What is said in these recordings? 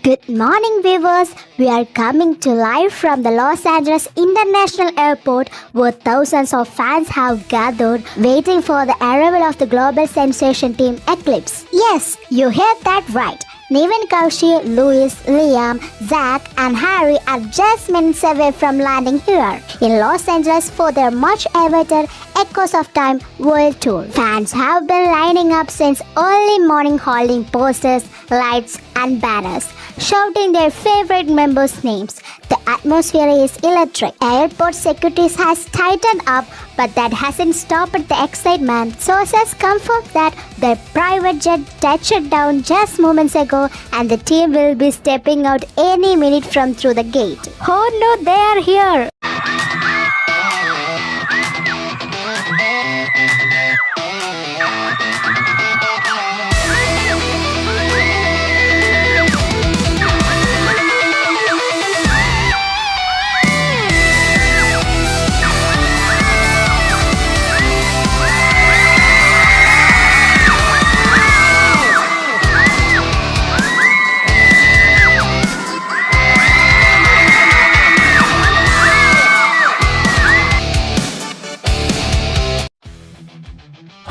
Good morning, viewers. We are coming to live from the Los Angeles International Airport, where thousands of fans have gathered, waiting for the arrival of the global sensation team Eclipse. Yes, you heard that right. Nevin Kaushi, Louis, Liam, Zach, and Harry are just minutes away from landing here in Los Angeles for their much-awaited Echoes of Time World Tour. Fans have been lining up since early morning, holding posters, lights, and banners, shouting their favorite members' names. The atmosphere is electric. Airport security has tightened up, but that hasn't stopped the excitement. Sources confirm that their private jet touched down just moments ago, and the team will be stepping out any minute from through the gate. Oh no, they are here!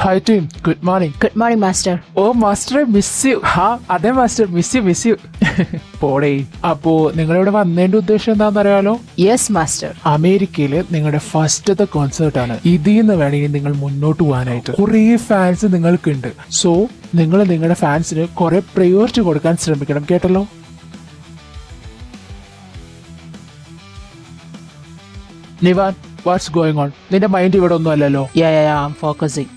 Hi team, good morning. Good morning, Master. Oh, Master, I miss you. അതെ master, miss you. പോടേ. അപ്പോ നിങ്ങളിവിടെ വന്നതിന്റെ ഉദ്ദേശം എന്താണെന്ന് അറിയാലോ? Yes, Master. അമേരിക്കയില് നിങ്ങളുടെ ഫസ്റ്റത്തെ കോൺസേർട്ട് ആണ്. ഇതിന്ന് വേണമെങ്കിൽ നിങ്ങൾ മുന്നോട്ട് പോകാനായിട്ട്. കുറേ ഫാൻസ് നിങ്ങൾക്കുണ്ട്. സോ നിങ്ങൾ നിങ്ങളുടെ ഫാൻസിന് കുറെ പ്രയോറിറ്റി കൊടുക്കാൻ ശ്രമിക്കണം, കേട്ടല്ലോ? Nivan, what's going on? നിന്റെ മൈൻഡ് ഇവിടെ ഒന്നും അല്ലല്ലോ. Yeah, I'm focusing.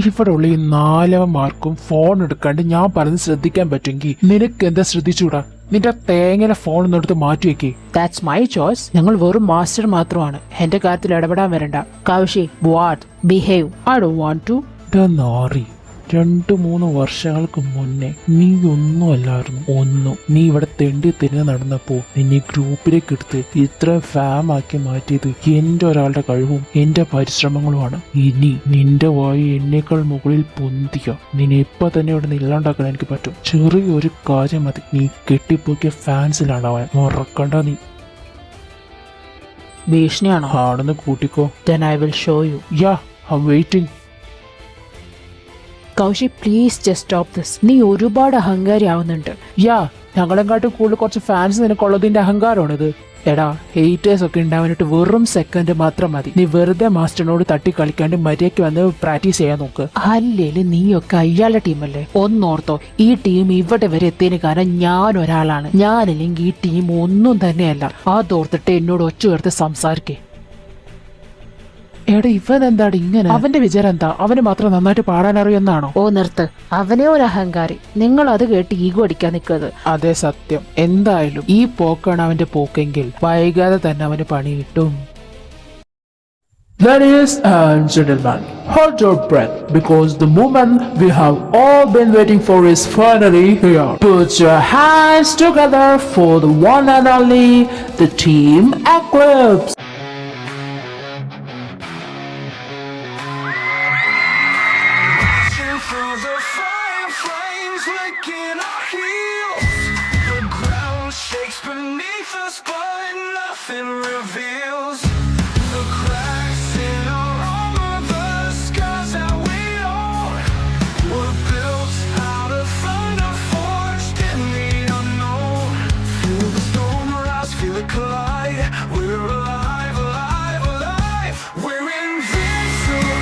ഇവിടെ ഉള്ള ഈ 4 മാർക്കും ഫോൺ എടുക്കാണ്ട് ഞാൻ പറഞ്ഞ് ശ്രദ്ധിക്കാൻ പറ്റുമെങ്കിൽ നിനക്ക് എന്താ ശ്രദ്ധിച്ചൂടാ? നിന്റെ തേങ്ങനെ ഫോൺ ഒന്നെടുത്ത് മാറ്റി വെക്കേ. That's my choice. ഞങ്ങൾ വെറും മാസ്റ്റർ മാത്രമാണ്. എന്റെ കാര്യത്തിൽ ഇടപെടാൻ വരണ്ട. Koushi, what? Behave. I don't want to. നാറി, 2-3 വർഷങ്ങൾക്ക് മുന്നേ നീ ഒന്നും അല്ലായിരുന്നു. ഒന്നും. നീ ഇവിടെ തെണ്ടി തിരിഞ്ഞ് നടന്നപ്പോ നിന്നെ ഗ്രൂപ്പിലേക്ക് എടുത്ത് ഇത്ര ഫാമാക്കി മാറ്റിയത് എന്റെ ഒരാളുടെ കഴിവും എന്റെ പരിശ്രമങ്ങളുമാണ്. ഇനി നിന്റെ വായി എന്നേക്കാൾ മുകളിൽ പൊന്തിയോ നിന്നെ ഇപ്പൊ തന്നെ ഇവിടെ നില്ലാണ്ടാക്കാൻ എനിക്ക് പറ്റും. ചെറിയൊരു കാര്യം മതി, നീ കെട്ടിപ്പോക്കിയ ഫാൻസിലാണ് അവൻ. മറക്കണ്ട നീ. ഭീഷണിയാണോ? ആണെന്ന് കൂട്ടിക്കോ. Then I will show you. Yeah, I'm waiting. Koushi, please just stop this. നീ ഒരുപാട് അഹങ്കാരി ആവുന്നുണ്ട്. ഞങ്ങളെക്കാട്ടും കൂടുതൽ കുറച്ച് ഫാൻസ് നിനക്കുള്ളതിന്റെ അഹങ്കാരമാണിത്. എടാ, ഹേറ്റേഴ്സ് ഒക്കെ ഉണ്ടാവാനായിട്ട് വെറും സെക്കൻഡ് മാത്രം മതി. നീ വെറുതെ മാസ്റ്ററിനോട് തട്ടി കളിക്കാണ്ട് മര്യാദയ്ക്ക് വന്ന് പ്രാക്ടീസ് ചെയ്യാൻ നോക്ക്. അല്ലേല് നീയൊക്കെ അയാളുടെ ടീമല്ലേ? ഒന്നോർത്തോ, ഈ ടീം ഇവിടെ വരെ എത്തിയതിന് കാരണം ഞാൻ ഒരാളാണ്. ഞാനില്ലെങ്കിൽ ഈ ടീം ഒന്നും തന്നെയല്ല. അതോർത്തിട്ട് എന്നോട് ഒച്ച ചേർത്ത് സംസാരിക്കേ. എടാ, ഇവൻ എന്താണ് ഇങ്ങനെ? അവന്റെ വിചാരം എന്താ? അവന് മാത്രം നന്നായിട്ട് പാടാൻ അറിയുന്നാണോ? ഓ നിർത്ത്, അവനെ ഒരു അഹങ്കാരി. നിങ്ങൾ അത് കേട്ട് ഈഗോ അടിക്കാൻ നിൽക്കരുത്. അതെ, സത്യം. എന്തായാലും ഈ പോക്കാണ് അവന്റെ പോക്കെങ്കിൽ വൈകാതെ തന്നെ അവന് പണി കിട്ടും. Ladies and gentlemen, hold your breath because the moment we have all been waiting for is finally here. Put your hands together for the one and only, the Team Eclipse. Through the fire flames licking our heels, the ground shakes beneath us but nothing reveals the cracks in our armor, the scars that we own were built out of thunder, forged in the unknown. Feel the storm rise, feel it collide. We're alive, alive, alive. We're invincible.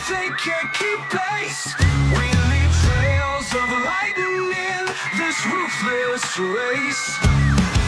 They can't keep pace. We leave trails of lightning in this ruthless race.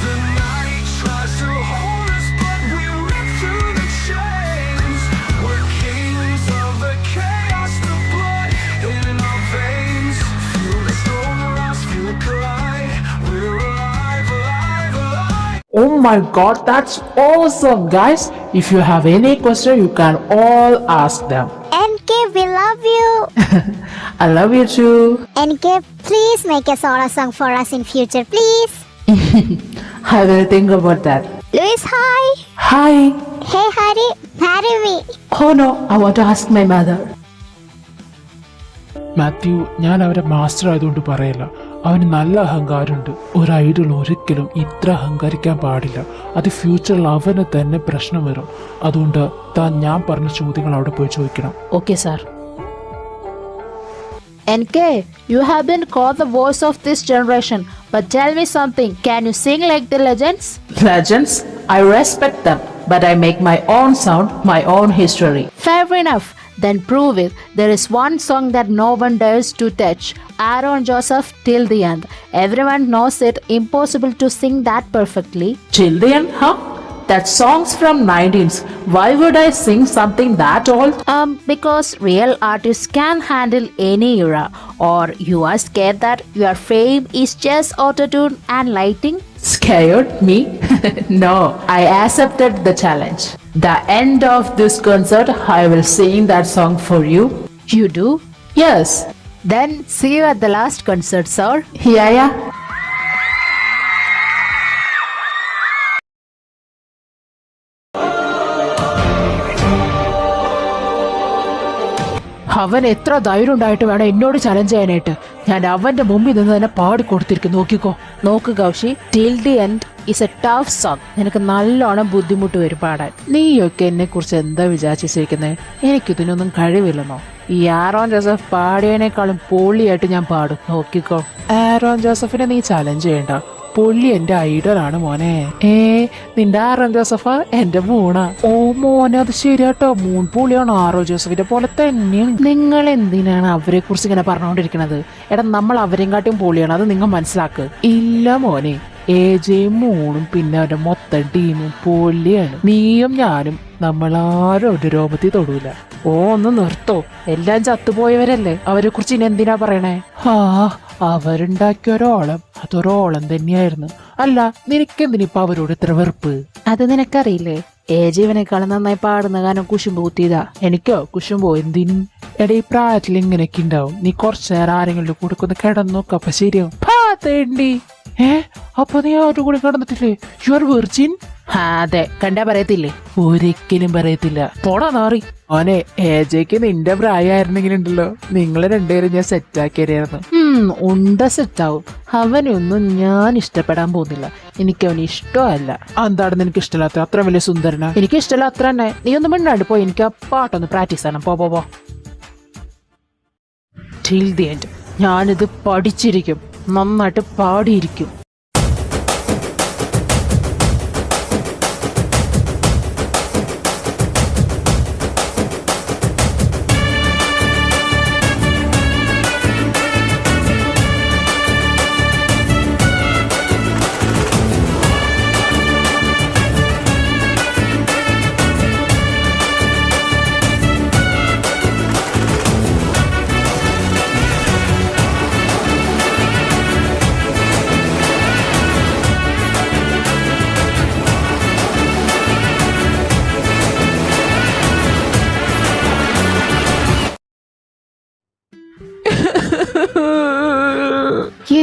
The night tries to hold us, but we rip through the chains. We're kings of the chaos, the blood in our veins. Feel the storm rise, feel it collide. We're alive, alive, alive. Oh my god, that's awesome, guys. If you have any question, you can all ask them. NK, we love you. I love you too. NK, please make a solo song for us in future, please. I will think about that. Louis, hi. Hi. Hey, Hari, marry me. Oh no, I want to ask my mother. Mathew, ഞാൻ അവരെ master ആയതുകൊണ്ട് പറയല്ല, അവന് നല്ല അഹങ്കാരമുണ്ട്. ഒരു Idol ഒരിക്കലും ഇത്ര അഹങ്കരിക്കാൻ പാടില്ല. അത് ഫ്യൂച്ചറിൽ അവന് തന്നെ പ്രശ്നം വരും. അതുകൊണ്ട് ഞാൻ പറഞ്ഞ ചോദ്യങ്ങൾ അവിടെ പോയി ചോദിക്കണം. Okay, sir. NK, you have been called the voice of this generation. But tell me something, can you sing like the legends? Legends? I respect them, but I make my own sound, my own history. Fair enough. Then prove it. There is one song that no one dares to touch. Aaron Joseph, Till the End. Everyone knows it. Impossible to sing that perfectly. Till the End, huh? That song's from 90s. Why would I sing something that old? Because real artists can handle any era. Or you are scared that your fame is just autotune and lighting? Scared? Me? No, I accepted the challenge. The end of this concert, I will sing that song for you. You do? Yes. Then see you at the last concert, sir. Yeah. അവൻ എത്ര ധൈര്യം ഉണ്ടായിട്ട് വേണം എന്നോട് challenge ചെയ്യാനായിട്ട്. ഞാൻ അവന്റെ മുമ്പിൽ നിന്ന് തന്നെ പാടി കൊടുത്തിരിക്കും. നോക്ക് Koushi, till the end is a tough song. നിനക്ക് നല്ലോണം ബുദ്ധിമുട്ട് വരും പാടാൻ. നീയൊക്കെ എന്നെ കുറിച്ച് എന്താ വിചാരിച്ചിരിക്കുന്നത്? എനിക്കിതിനൊന്നും കഴിവില്ലെന്നോ? ഈ ആരോൺ ജോസഫ് പാടിയതിനേക്കാളും പൊള്ളിയായിട്ട് ഞാൻ പാടും. നോക്കിക്കോ. ആരോൺ ജോസഫിനെ നീ ചലഞ്ച് ചെയ്യണ്ട. പുള്ളി എന്റെ ഐഡലാണ് മോനെ. നിന്റെ ആരോൺ ജോസഫ എന്റെ മൂണ. ഓ മോനെ, അത് ശരിയാട്ടോ. മൂൺ പുള്ളിയാണ്. ആരോൺ ജോസഫിന്റെ പോലെ തന്നെയാണ്. നിങ്ങൾ എന്തിനാണ് അവരെ കുറിച്ച് ഇങ്ങനെ പറഞ്ഞുകൊണ്ടിരിക്കുന്നത്? എടാ, നമ്മൾ അവരെയും കാട്ടിയും പൊളിയാണ്. അത് നിങ്ങൾ മനസ്സിലാക്ക്. ഇല്ല മോനെ, ഏജയും മൂണും പിന്നെ അവന്റെ മൊത്തം ടീമും പൊള്ളിയാണ്. നീയും ഞാനും നമ്മളാരും ഒരു രോമത്തിൽ തൊടൂല. ഒന്ന് നിർത്തോ. എല്ലാം ചത്തുപോയവരല്ലേ. അവരെ കുറിച്ച് ഇനി എന്തിനാ പറയണേ? അവരുണ്ടാക്കിയ ഒരോളം അതൊരോളം തന്നെയായിരുന്നു. അല്ല, നിനക്കെന്തിനിപ്പോ അവരോട് ഇത്ര വെറുപ്പ്? അത് നിനക്കറിയില്ലേ? ഏജീവനേക്കാളും നന്നായി പാടുന്ന ഗാനം കുശുമ്പ് കുത്തിയതാ. എനിക്കോ കുശുമ്പോ? എന്തിനും? എടാ, ഈ പ്രായത്തിൽ ഇങ്ങനെയൊക്കെ ഉണ്ടാവും. നീ കുറച്ചു നേരം ആരെങ്കിലും കൂടെ ഒന്ന് കിടന്നോക്ക, അപ്പൊ ശരിയാവും. തേണ്ടി. അപ്പൊ നീ ആരുടെ കൂടെ കിടന്നിട്ടില്ലേ? You are virgin? അതെ, കണ്ടാ പറയത്തില്ലേ? ഒരിക്കലും പറയത്തില്ല. പോടാ നാറി. ഓനെ, ഏജയ്ക്ക് നിന്റെ പ്രായമായിരുന്നെങ്കിലുണ്ടല്ലോ, നിങ്ങളെ രണ്ടുപേരും ഞാൻ സെറ്റാക്കിയായിരുന്നു. സെറ്റാവും. അവനൊന്നും ഞാൻ ഇഷ്ടപ്പെടാൻ പോകുന്നില്ല. എനിക്ക് അവന് ഇഷ്ടമല്ല. എന്താണ് നിനക്ക് ഇഷ്ടമില്ലാത്ത? അത്ര വലിയ സുന്ദരനാ? എനിക്ക് ഇഷ്ടമല്ല, അത്ര തന്നെ. നീ ഒന്നും മിണ്ടാണ്ട് പോയി. എനിക്ക് ആ പാട്ടൊന്ന് പ്രാക്ടീസ് ചെയ്യണം. പോ. Till the end. ഞാനിത് പഠിച്ചിരിക്കും. നന്നായിട്ട് പാടിയിരിക്കും.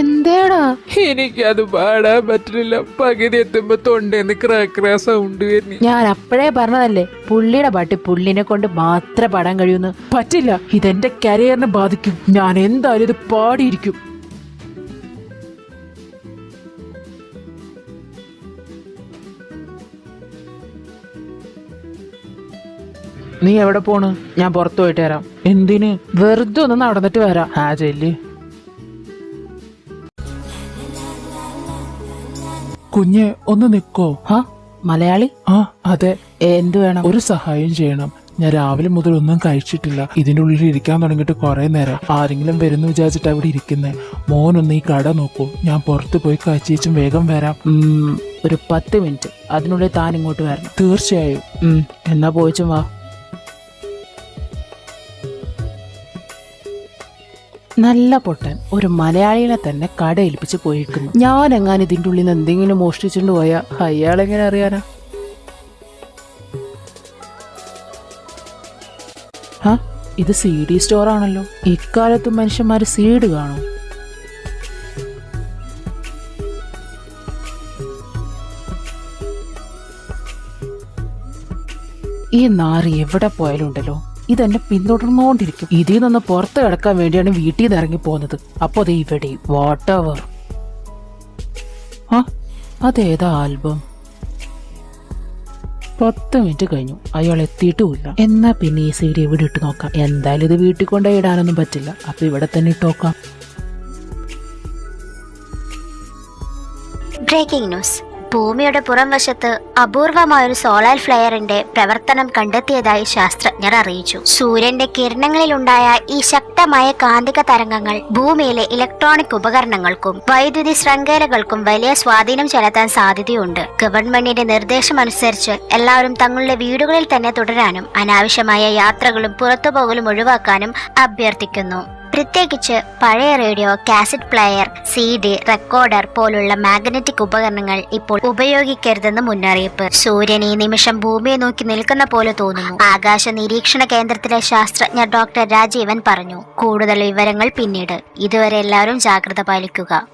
എന്തേടാ? എനിക്കത് പാടാൻ പറ്റില്ല. പകുതി എത്തുമ്പോ തൊണ്ടേന്ന് ക്രാക്രാ സൗണ്ട് വരുന്നു. ഞാൻ അപ്പോഴേ പറഞ്ഞതല്ലേ, പുള്ളിയുടെ പാട്ട് പുള്ളിനെ കൊണ്ട് മാത്രമേ പാടാൻ കഴിയൂന്ന്. പറ്റില്ല. ഇതെന്റെ കരിയറിനെ ബാധിക്കും. ഞാൻ എന്തായാലും ഇത് പാടിയിരിക്കും. നീ എവിടെ പോണ്? ഞാൻ പുറത്തു പോയിട്ട് വരാം. എന്തിന്? വെറുതെ ഒന്ന് നടന്നിട്ട് വരാം. ചെല്ല്. കുഞ്ഞെ, ഒന്ന് നിക്കോ? മലയാളി? അതെ. എന്ത് വേണം? ഒരു സഹായം ചെയ്യണം. ഞാൻ രാവിലെ മുതൽ ഒന്നും കഴിച്ചിട്ടില്ല. ഇതിന്റെ ഉള്ളിൽ ഇരിക്കാൻ തുടങ്ങിയിട്ട് കുറെ നേരം. ആരെങ്കിലും വരുന്നു വിചാരിച്ചിട്ട് അവിടെ ഇരിക്കുന്നേ. മോനൊന്ന് ഈ കട നോക്കൂ. ഞാൻ പുറത്ത് പോയി കഴിച്ചും വേഗം വരാം. ഒരു 10 മിനിറ്റ്. അതിനുള്ളിൽ താൻ ഇങ്ങോട്ട് വരണം. തീർച്ചയായും. എന്നാ പോയിച്ചും വാ. നല്ല പൊട്ടൻ ഒരു മലയാളിനെ തന്നെ കട ഏൽപ്പിച്ച് പോയിരിക്കുന്നു. ഞാൻ എങ്ങാനും ഇതിൻ്റെ ഉള്ളിൽ നിന്ന് എന്തെങ്കിലും മോഷ്ടിച്ചുകൊണ്ട് പോയാ അയാളെങ്ങനെ അറിയാനാ? ഇത് CD സ്റ്റോർ ആണല്ലോ. ഇക്കാലത്ത് മനുഷ്യന്മാര് സീഡ് കാണും. ഈ നാറി എവിടെ പോയാലും ഉണ്ടല്ലോ, ഇതെന്നെ പിന്തുടർന്നുകൊണ്ടിരിക്കും. ഇതിൽ നിന്ന് പുറത്ത് കിടക്കാൻ വേണ്ടിയാണ് വീട്ടിൽ നിന്ന് ഇറങ്ങി പോകുന്നത്. അപ്പൊ അത് ഇവിടെ വാട്ടവർ. അതേതാ ആൽബം? 10 മിനിറ്റ് കഴിഞ്ഞു, അയാൾ എത്തിയിട്ടുമില്ല. എന്നാ പിന്നെ ഈ CD ഇവിടെ ഇട്ട് നോക്കാം. എന്തായാലും ഇത് വീട്ടിൽ കൊണ്ടുപോയി ഇടാനൊന്നും പറ്റില്ല, അപ്പൊ ഇവിടെ തന്നെ ഇട്ട് നോക്കാം. Breaking news. ഭൂമിയുടെ പുറംവശത്ത് അപൂർവമായൊരു സോളാർ ഫ്ലെയറിന്റെ പ്രവർത്തനം കണ്ടെത്തിയതായി ശാസ്ത്രജ്ഞർ അറിയിച്ചു. സൂര്യന്റെ കിരണങ്ങളിലുണ്ടായ ഈ ശക്തമായ കാന്തിക തരംഗങ്ങൾ ഭൂമിയിലെ ഇലക്ട്രോണിക് ഉപകരണങ്ങൾക്കും വൈദ്യുതി ശൃംഖലകൾക്കും വലിയ സ്വാധീനം ചെലുത്താൻ സാധ്യതയുണ്ട്. ഗവൺമെന്റിന്റെ നിർദ്ദേശമനുസരിച്ച് എല്ലാവരും തങ്ങളുടെ വീടുകളിൽ തന്നെ തുടരാനും അനാവശ്യമായ യാത്രകളും പുറത്തുപോകലും ഒഴിവാക്കാനും അഭ്യർത്ഥിക്കുന്നു. പ്രത്യേകിച്ച് പഴയ radio, cassette player, CD, recorder പോലുള്ള മാഗ്നറ്റിക് ഉപകരണങ്ങൾ ഇപ്പോൾ ഉപയോഗിക്കരുതെന്ന് മുന്നറിയിപ്പ്. സൂര്യൻ ഈ നിമിഷം ഭൂമിയെ നോക്കി നിൽക്കുന്ന പോലെ തോന്നുന്നു, ആകാശ നിരീക്ഷണ കേന്ദ്രത്തിലെ ശാസ്ത്രജ്ഞർ ഡോക്ടർ രാജീവൻ പറഞ്ഞു. കൂടുതൽ വിവരങ്ങൾ പിന്നീട്. ഇതുവരെ എല്ലാവരും ജാഗ്രത പാലിക്കുക.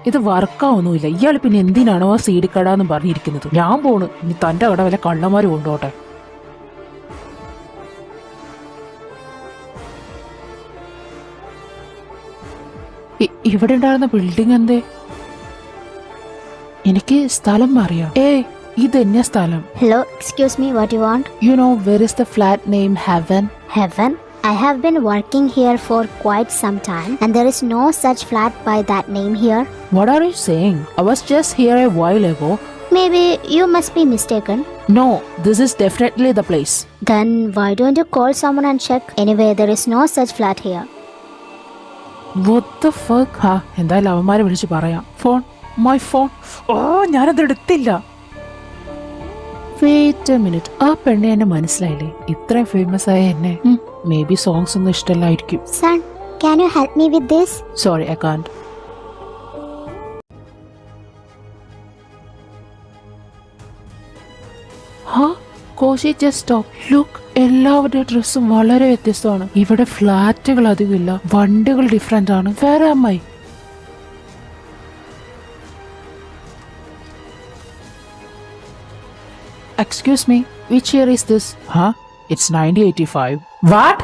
ഇത് വർക്കാവൊന്നുമില്ല. ഇയാൾ പിന്നെ എന്തിനാണോ ആ CD കടാന്ന് പറഞ്ഞിരിക്കുന്നത്? ഞാൻ പോണ്. ഇനി തന്റെ കട വല്ല കള്ളന്മാര് കൊണ്ടോട്ടെ. ഇവിടെ ഉണ്ടായിരുന്ന ബിൽഡിംഗ് എന്തേ? എനിക്ക് സ്ഥലം അറിയാം. ഇതെന്നെ സ്ഥലം. Hello, excuse me, what you want? You know where is the flat name heaven? Heaven? I have been working here for quite some time and there is no such flat by that name here. What are you saying? I was just here a while ago. Maybe you must be mistaken. No, this is definitely the place. Then why don't you call someone and check? Anyway, there is no such flat here. What the fuck? എന്തായാലും അവന്മാരെ വിളിച്ച് പറയാം. Phone, my phone. ഞാനത് എടുത്തില്ല. Wait a minute. ആ പെണ്ണെ എന്നെ മനസ്സിലായില്ലേ? ഇത്രയും ഫേമസ് ആയ എന്നെ. മേ ബി സോങ്സ് ഒന്നും ഇഷ്ടമല്ലായിരിക്കും. Son, can you help me with this? Sorry, I can't. Koshy, just stop. Look, എല്ലാവരുടെ ഡ്രസ്സും വളരെ വ്യത്യസ്തമാണ്. ഇവിടെ ഫ്ലാറ്റുകൾ അധികമില്ല, വണ്ടികൾ ഡിഫറെന്റ് ആണ്. വേറെ അമ്മായി. Excuse me, which year is this? It's 1985. What?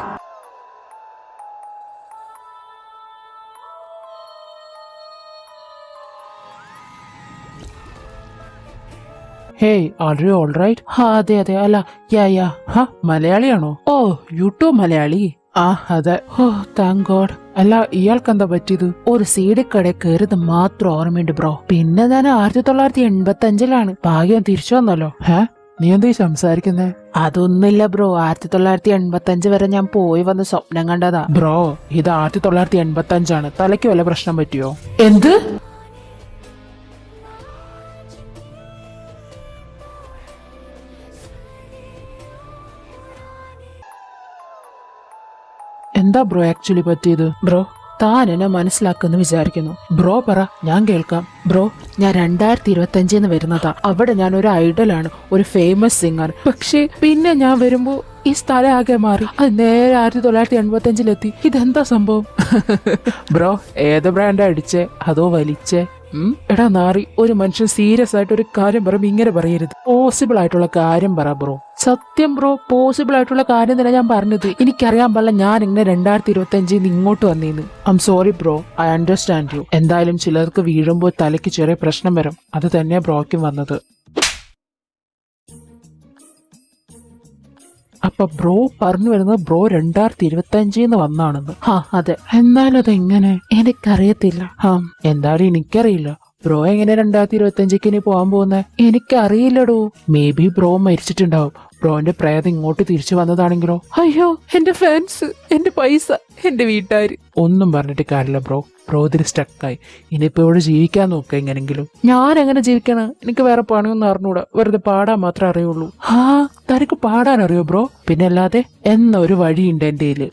Hey, are you all right? അതെ അല്ല, യാ. മലയാളിയാണോ? You too Malayali? അതെ. Thank God. അല്ല, ഇയാൾക്ക് എന്താ പറ്റിയത്? ഒരു CD കടയിൽ കയറിയത് മാത്രം ഓർമ്മയുണ്ട് ബ്രോ. പിന്നെ ഞാൻ 1985 ഭാഗ്യം തിരിച്ചു വന്നല്ലോ. നീ എന്താ സംസാരിക്കുന്നേ? അതൊന്നുമില്ല ബ്രോ, 1985 വരെ ഞാൻ പോയി വന്ന് സ്വപ്നം കണ്ടതാ. ബ്രോ, ഇത് 1985 തലയ്ക്ക് വല്ല പ്രശ്നം പറ്റിയോ? എന്ത്? എന്താ ബ്രോ ആക്ച്വലി പറ്റിയത്? ബ്രോ, താൻ എന്നെ മനസ്സിലാക്കുമെന്ന് വിചാരിക്കുന്നു. ബ്രോ പറ, ഞാൻ കേൾക്കാം. ബ്രോ, ഞാൻ 2025 വരുന്നതാ. അവിടെ ഞാൻ ഒരു ഐഡലാണ്, ഒരു ഫേമസ് സിംഗർ. പക്ഷേ പിന്നെ ഞാൻ വരുമ്പോ ഈ സ്ഥലം ആകെ മാറി. അത് നേരെ 1985 ഇതെന്താ സംഭവം? ബ്രോ, ഏത് ബ്രാൻഡാ അടിച്ചേ അതോ വലിച്ചേ? എടാ നാറി, ഒരു മനുഷ്യൻ സീരിയസ് ആയിട്ട് ഒരു കാര്യം പറയുമ്പോ ഇങ്ങനെ പറയരുത്. പോസിബിൾ ആയിട്ടുള്ള കാര്യം പറ ബ്രോ. സത്യം ബ്രോ, പോസിബിൾ ആയിട്ടുള്ള കാര്യം തന്നെ ഞാൻ പറഞ്ഞത്. എനിക്കറിയാൻ പാടില്ല ഞാൻ ഇങ്ങനെ 2025 ഇങ്ങോട്ട് വന്നേന്ന്. I'm sorry bro, I understand you. എന്തായാലും ചിലർക്ക് വീഴുമ്പോൾ തലയ്ക്ക് ചെറിയ പ്രശ്നം വരും. അത് തന്നെ ബ്രോയ്ക്കും വന്നത്. അപ്പൊ ബ്രോ പറഞ്ഞു വരുന്നത് ബ്രോ 2025 വന്നാണെന്ന്. അതെ. എന്നാലും അതെങ്ങനെ? എനിക്കറിയത്തില്ല. എന്തായാലും എനിക്കറിയില്ല. ബ്രോ എങ്ങനെ 2025 ഇനി പോകാൻ പോകുന്നേ? എനിക്കറിയില്ലടോ. മേ ബി ബ്രോ മരിച്ചിട്ടുണ്ടാവും. ബ്രോന്റെ പ്രേതം ഇങ്ങോട്ട് തിരിച്ചു വന്നതാണെങ്കിലോ? അയ്യോ, എന്റെ ഫാൻസ്, എന്റെ പൈസ, എന്റെ വീട്ടുകാര്. ഒന്നും പറഞ്ഞിട്ട് കാര്യമില്ല ബ്രോ. ബ്രോ ഇതിൽ സ്റ്റക്കായി. ഇനിയിപ്പോ ഇവിടെ ജീവിക്കാൻ നോക്കുക എങ്ങനെങ്കിലും. ഞാൻ എങ്ങനെ ജീവിക്കണം? എനിക്ക് വേറെ പണിയൊന്നും അറിഞ്ഞൂടാ. വെറുതെ പാടാൻ മാത്രമേ അറിയുള്ളൂ. തനിക്ക് പാടാൻ അറിയോ ബ്രോ? പിന്നെ അല്ലാതെ എന്നൊരു വഴിയുണ്ട് എന്റെ കയ്യില്.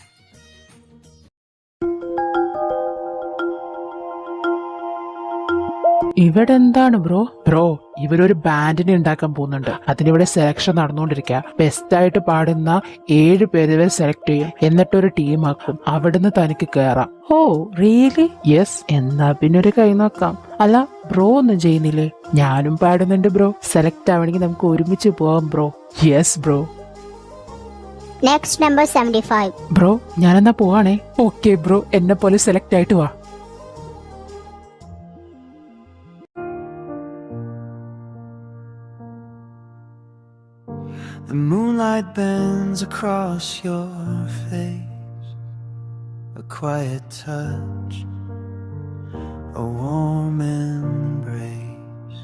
ഇവിടെ എന്താണ് ബ്രോ? ബ്രോ, ഇവരൊരു ബാൻഡിനെ ഉണ്ടാക്കാൻ പോകുന്നുണ്ട്. അതിനിവിടെ സെലക്ഷൻ നടന്നുകൊണ്ടിരിക്കുക. ബെസ്റ്റ് ആയിട്ട് പാടുന്ന 7 പേര് ഇവർ സെലക്ട് ചെയ്യും. എന്നിട്ടൊരു ടീമാക്കും. അവിടുന്ന് തനിക്ക് കയറാം. Oh really? യെസ്. എന്നാ പിന്നെ ഒരു കൈ നോക്കാം. അല്ല ബ്രോ ഒന്നും ചെയ്യുന്നില്ലേ? ഞാനും പാടുന്നുണ്ട് ബ്രോ. സെലക്ട് ആവണമെങ്കിൽ നമുക്ക് ഒരുമിച്ച് പോവാം bro. Yes bro. Next, number 75. Bro ഞാനെന്നാ പോവാണേ. ഓക്കെ ബ്രോ, എന്നെ പോലെ സെലക്ട് ആയിട്ട് വാ. The moonlight bends across your face, a quiet touch, a warm embrace.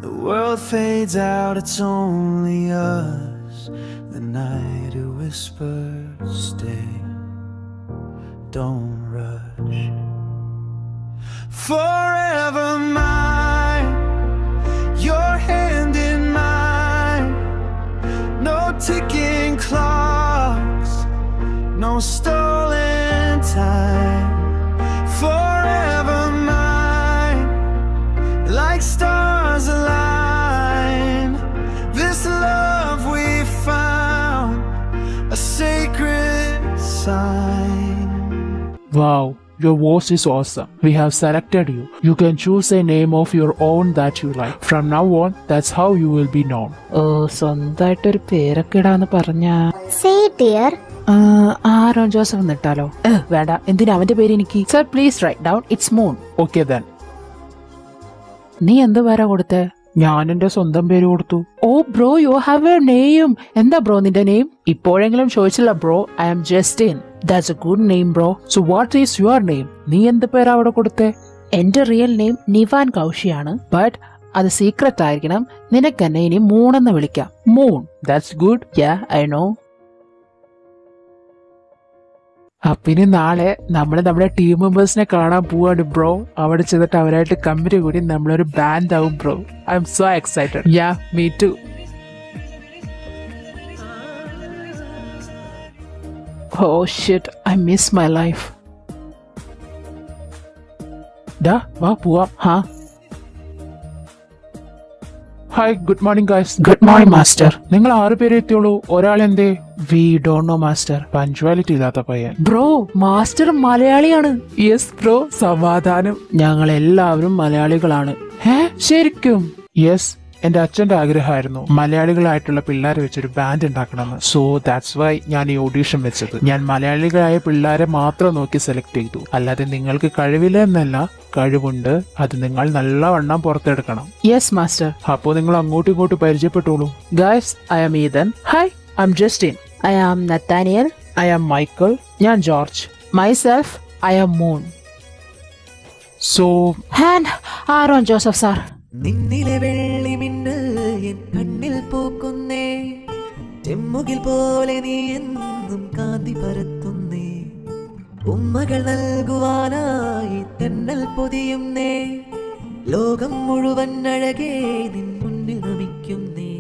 The world fades out, it's only us. The night a whisper, stay, don't rush. Forever mine, your hand in mine. No ticking clocks, no stolen time. Forever mine, like stars align. This love we found, a sacred sign. Wow, your voice is awesome. We have selected you. You can choose a name of your own that you like. From now on, that's how you will be known. സ്വന്തമായിട്ടൊരു പേരൊക്കെ ഇടാന്ന് പറഞ്ഞ Say it, dear. Aaron Joseph എന്നിട്ടാലോ? വേണ്ട, എന്തിനാ അവന്റെ പേര് എനിക്ക്? Sir please write down it's Moon. Okay then. നീ എന്ത് പേരാ കൊടുത്തേ? ഞാൻ എന്റെ സ്വന്തം പേര് കൊടുത്തു. Oh bro, you have a name. എന്താ ബ്രോ നിന്റെ നെയിം? ഇപ്പോഴെങ്കിലും ചോദിച്ചില്ല bro. I am Justin. That's a good name bro. So what is your name? നീ എന്ത് പേരാ അവിടെ കൊടുത്തേ? എന്റെ റിയൽ നെയിം നിവാൻ കൗശിയാണ്. ബട്ട് അത് സീക്രട്ട് ആയിരിക്കണം. നിനക്ക് എന്നെ ഇനി മൂണെന്ന് വിളിക്കാം. Moon. That's good. Yeah I know. അപ്പിനി നാളെ നമ്മുടെ ടീം മെമ്പേഴ്സിനെ കാണാൻ പോവാണ് ബ്രോ. അവിടെ ചെന്നിട്ട് അവരായിട്ട് കമ്പനി കൂടി നമ്മളൊരു ബാൻഡ് ആവും bro. I'm so excited. Yeah me too. Oh shit, I miss my life. ഡാ വാ പോവാം. ഹാ, hi, good morning guys. Good morning master. നിങ്ങൾ 6 പേരെ എത്തിയുള്ളൂ. ഒരാളെന്തേ? We don't know master. Punctuality ഇല്ലാത്ത പയ്യൻ. ബ്രോ, മാസ്റ്റർ മലയാളിയാണ്. യെസ് ബ്രോ, സമാധാനം. ഞങ്ങൾ എല്ലാവരും മലയാളികളാണ്. ശരിക്കും? യെസ്, എന്റെ അച്ഛന്റെ ആഗ്രഹമായിരുന്നു മലയാളികളായിട്ടുള്ള പിള്ളേരെ വെച്ചൊരു ബാൻഡ് ഉണ്ടാക്കണമെന്ന്. സോ ദാറ്റ്സ് വൈ ഞാൻ ഈ ഓഡീഷൻ വെച്ചത്. ഞാൻ മലയാളികളായ പിള്ളേരെ മാത്രം നോക്കി സെലക്ട് ചെയ്തു. അല്ലാതെ നിങ്ങൾക്ക് കഴിവില്ല എന്നല്ല, കഴിവുണ്ട്. അത് നിങ്ങൾ നല്ലവണ്ണം പുറത്തെടുക്കണം. Yes master. അപ്പോ നിങ്ങൾ അങ്ങോട്ടും ഇങ്ങോട്ടും പരിചയപ്പെട്ടോളൂ. Guys, I am Ethan. Hi, I'm Justin. I am Nathaniel. I am Michael. ഞാൻ George. Myself, I am Moon. So and Aaron Joseph sir. നിന്നിലെ വെള്ളി മിന്നൽ എൻ കണ്ണിൽ പൂക്കുന്നേ, ചെമ്മുകിൽ പോലെ നീ എന്നും കാന്തി പരത്തുന്നേ, ഉമ്മകൾ നൽകുവാനായി തെന്നൽ പൊതിയുന്നേ, ലോകം മുഴുവൻ അഴകേ നിൻ മുന്നിൽ നമിക്കുന്നേ,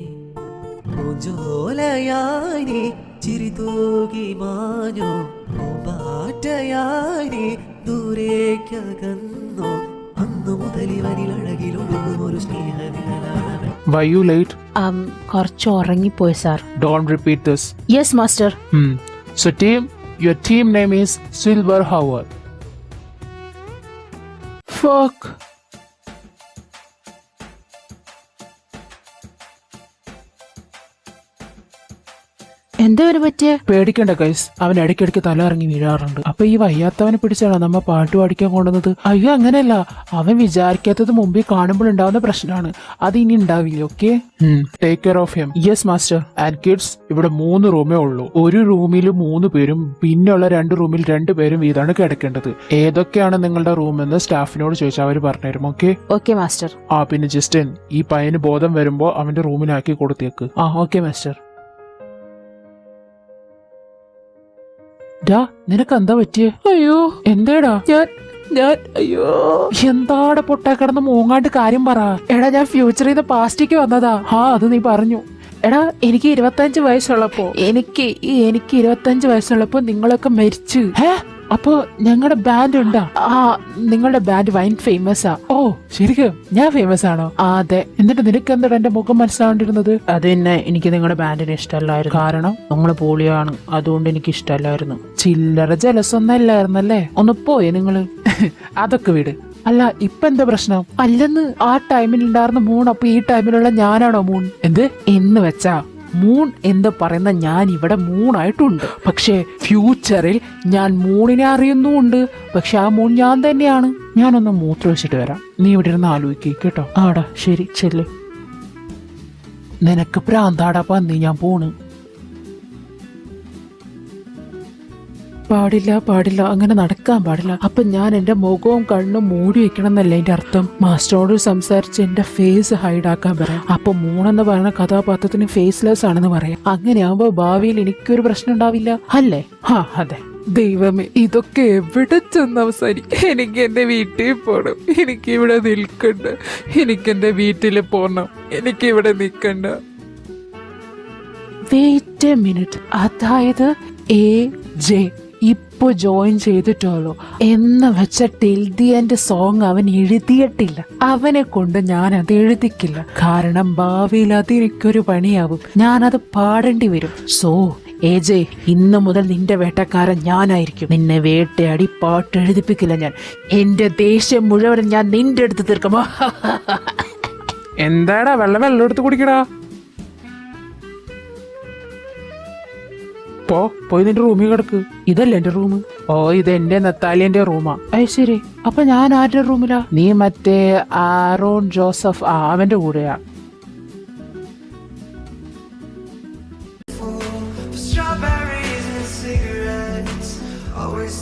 പൂജോലയായി നീ ചിരി തൂകി മാഞ്ഞോ, പൂമ്പാറ്റയായി നീ ദൂരേക്കകന്നോ, അന്നു മുതൽ ഇവനിൽ അഴകിലൊഴുകും ഒരു സ്നേഹനിഴലാണ്. Why you late? കുറച്ച് ഉറങ്ങിപ്പോയി sir. Don't repeat this. Yes master. So team, your team name is Silver Hour. Fuck. എന്താ ഒരു പറ്റിയ? പേടിക്കണ്ട ഗൈസ്, അവൻ ഇടയ്ക്കിടയ്ക്ക് തല ഇറങ്ങി വീഴാറുണ്ട്. അപ്പൊ ഈ വയ്യാത്തവനെ പിടിച്ചാണ് നമ്മ പാട്ട് പാടിക്കാൻ കൊണ്ടുവന്നത്. അയ്യോ അങ്ങനെയല്ല, അവൻ വിചാരിക്കാത്തത് മുമ്പിൽ കാണുമ്പോൾ ഉണ്ടാവുന്ന പ്രശ്നമാണ്. അത് ഇനി ഉണ്ടാവില്ല. Okay, take care of him. Yes master. And kids, ഇവിടെ 3 റൂമേ ഉള്ളൂ. ഒരു റൂമിൽ 3 പേരും പിന്നെയുള്ള 2 റൂമിൽ 2 പേരും വീതാണ് കിടക്കേണ്ടത്. ഏതൊക്കെയാണ് നിങ്ങളുടെ റൂമെന്ന് സ്റ്റാഫിനോട് ചോദിച്ചാൽ അവർ പറഞ്ഞുതരും. ഓക്കെ? Okay master. പിന്നെ ജസ്റ്റിൻ, ഈ പയ്യന് ബോധം വരുമ്പോ അവന്റെ റൂമിലാക്കി കൊടുത്തേക്ക്. Okay master. ഡാ, നിനക്ക് എന്താ പറ്റിയേ? അയ്യോ, എന്തേടാ? ഞാൻ അയ്യോ, എന്താടെ പൊട്ടാ കിടന്ന് മൂങ്ങാണ്ട് കാര്യം പറ. എടാ, ഞാൻ ഫ്യൂച്ചറിൽ നിന്ന് പാസ്റ്റിക്ക് വന്നതാ. അത് നീ പറഞ്ഞു. എടാ, എനിക്ക് 25 വയസ്സുള്ളപ്പോ എനിക്ക് 25 വയസ്സുള്ളപ്പോ നിങ്ങളൊക്കെ മരിച്ചു. അപ്പൊ ഞങ്ങളുടെ ബാൻഡ് ഉണ്ടാ? ആ, നിങ്ങളുടെ ബാൻഡ് വൈൻ ഫേമസാ. ഓ ശരിക്കും ഞാൻ ഫേമസ് ആണോ? അതെ. എന്നിട്ട് നിനക്ക് എന്താണ് എന്റെ മുഖം മനസ്സിലാവേണ്ടിരുന്നത്? അത് തന്നെ, എനിക്ക് നിങ്ങളുടെ ബാൻഡിനെ ഇഷ്ടമല്ലായിരുന്നു. കാരണം നമ്മള് പോളിയാണ്, അതുകൊണ്ട് എനിക്ക് ഇഷ്ടമല്ലായിരുന്നു. ചില്ലറ ജലസൊന്നല്ലായിരുന്നല്ലേ? ഒന്ന് പോയേ നിങ്ങള്. അതൊക്കെ വിട്. അല്ല, ഇപ്പൊ എന്താ പ്രശ്നം? അല്ലെന്ന് ആ ടൈമിൽ ഉണ്ടായിരുന്ന മൂൺ അപ്പൊ ഈ ടൈമിലുള്ള ഞാനാണോ മൂൺ? എന്ത് എന്ന് വെച്ചാ മൂൺ എന്ന് പറയുന്ന ഞാൻ ഇവിടെ മൂണായിട്ടുണ്ട്. പക്ഷേ ഫ്യൂച്ചറിൽ ഞാൻ മൂണിനെ അറിയുന്നുമുണ്ട്. പക്ഷെ ആ മൂൺ ഞാൻ തന്നെയാണ്. ഞാനൊന്ന് മൂത്രം വെച്ചിട്ട് വരാം, നീ ഇവിടെ ഇരുന്ന് ആലോചിക്കുക കേട്ടോ. ആടാ ശരി, ചെല്ല്. നിനക്ക് പ്രാന്താടാ പന്നി, ഞാൻ പോണ്. പാടില്ല പാടില്ല, അങ്ങനെ നടക്കാൻ പാടില്ല. അപ്പൊ ഞാൻ എന്റെ മുഖവും കണ്ണും മൂടി വെക്കണം എന്നല്ല എന്റെ അർത്ഥം. മാസ്റ്ററോട് സംസാരിച്ച് എന്റെ ഫേസ് ഹൈഡ് ആക്കാൻ പറയാം. അപ്പൊ മൂണെന്ന് പറയുന്ന കഥാപാത്രത്തിന് ഫേസ്ലെസ് ആണെന്ന് പറയാം. അങ്ങനെയാകുമ്പോ ഭാവിയിൽ എനിക്കൊരു പ്രശ്നം ഉണ്ടാവില്ല അല്ലേ? അതെ. ദൈവമേ, ഇതൊക്കെ എവിടെ ചെന്ന് അവസാനിക്കും? എനിക്ക് എന്റെ വീട്ടിൽ പോകണം, എനിക്ക് ഇവിടെ നിൽക്കണ്ട, എനിക്ക് എന്റെ വീട്ടിൽ പോകണം, എനിക്ക് ഇവിടെ നിൽക്കണ്ട. വെയിറ്റ് എ മിനിറ്റ്, അതായത് AJ ഇപ്പൊ ജോയിൻ ചെയ്തിട്ടുള്ളൂ എന്ന് വെച്ച ടിൽ ദി എൻഡ് സോങ് അവൻ എഴുതിയിട്ടില്ല. അവനെ കൊണ്ട് ഞാൻ അത് എഴുതിക്കില്ല. കാരണം ഭാവിയിൽ അതെനിക്കൊരു പണിയാവും, ഞാനത് പാടേണ്ടി വരും. സോ AJ, ഇന്നു മുതൽ നിന്റെ വേട്ടക്കാരൻ ഞാനായിരിക്കും. നിന്നെ വേട്ടയാടി പാട്ട് എഴുതിപ്പിക്കില്ല ഞാൻ. എന്റെ ദേഷ്യം മുഴുവൻ ഞാൻ നിന്റെ അടുത്ത് തീർക്കും. എന്താടാ വെള്ളം എടുത്ത് കുടിക്കടാ. പോയി നിന്റെ റൂമിൽ കിടക്ക്. ഇതല്ലേ എന്റെ റൂം? ഓ, ഇത് എന്റെ നത്താലിയന്റെ റൂമാ. ശരി, അപ്പൊ ഞാൻ ആരുടെ റൂമിലാ? നീ മറ്റേ ആരോൺ ജോസഫ്, അവന്റെ കൂടെയാ. Strawberries and cigarettes always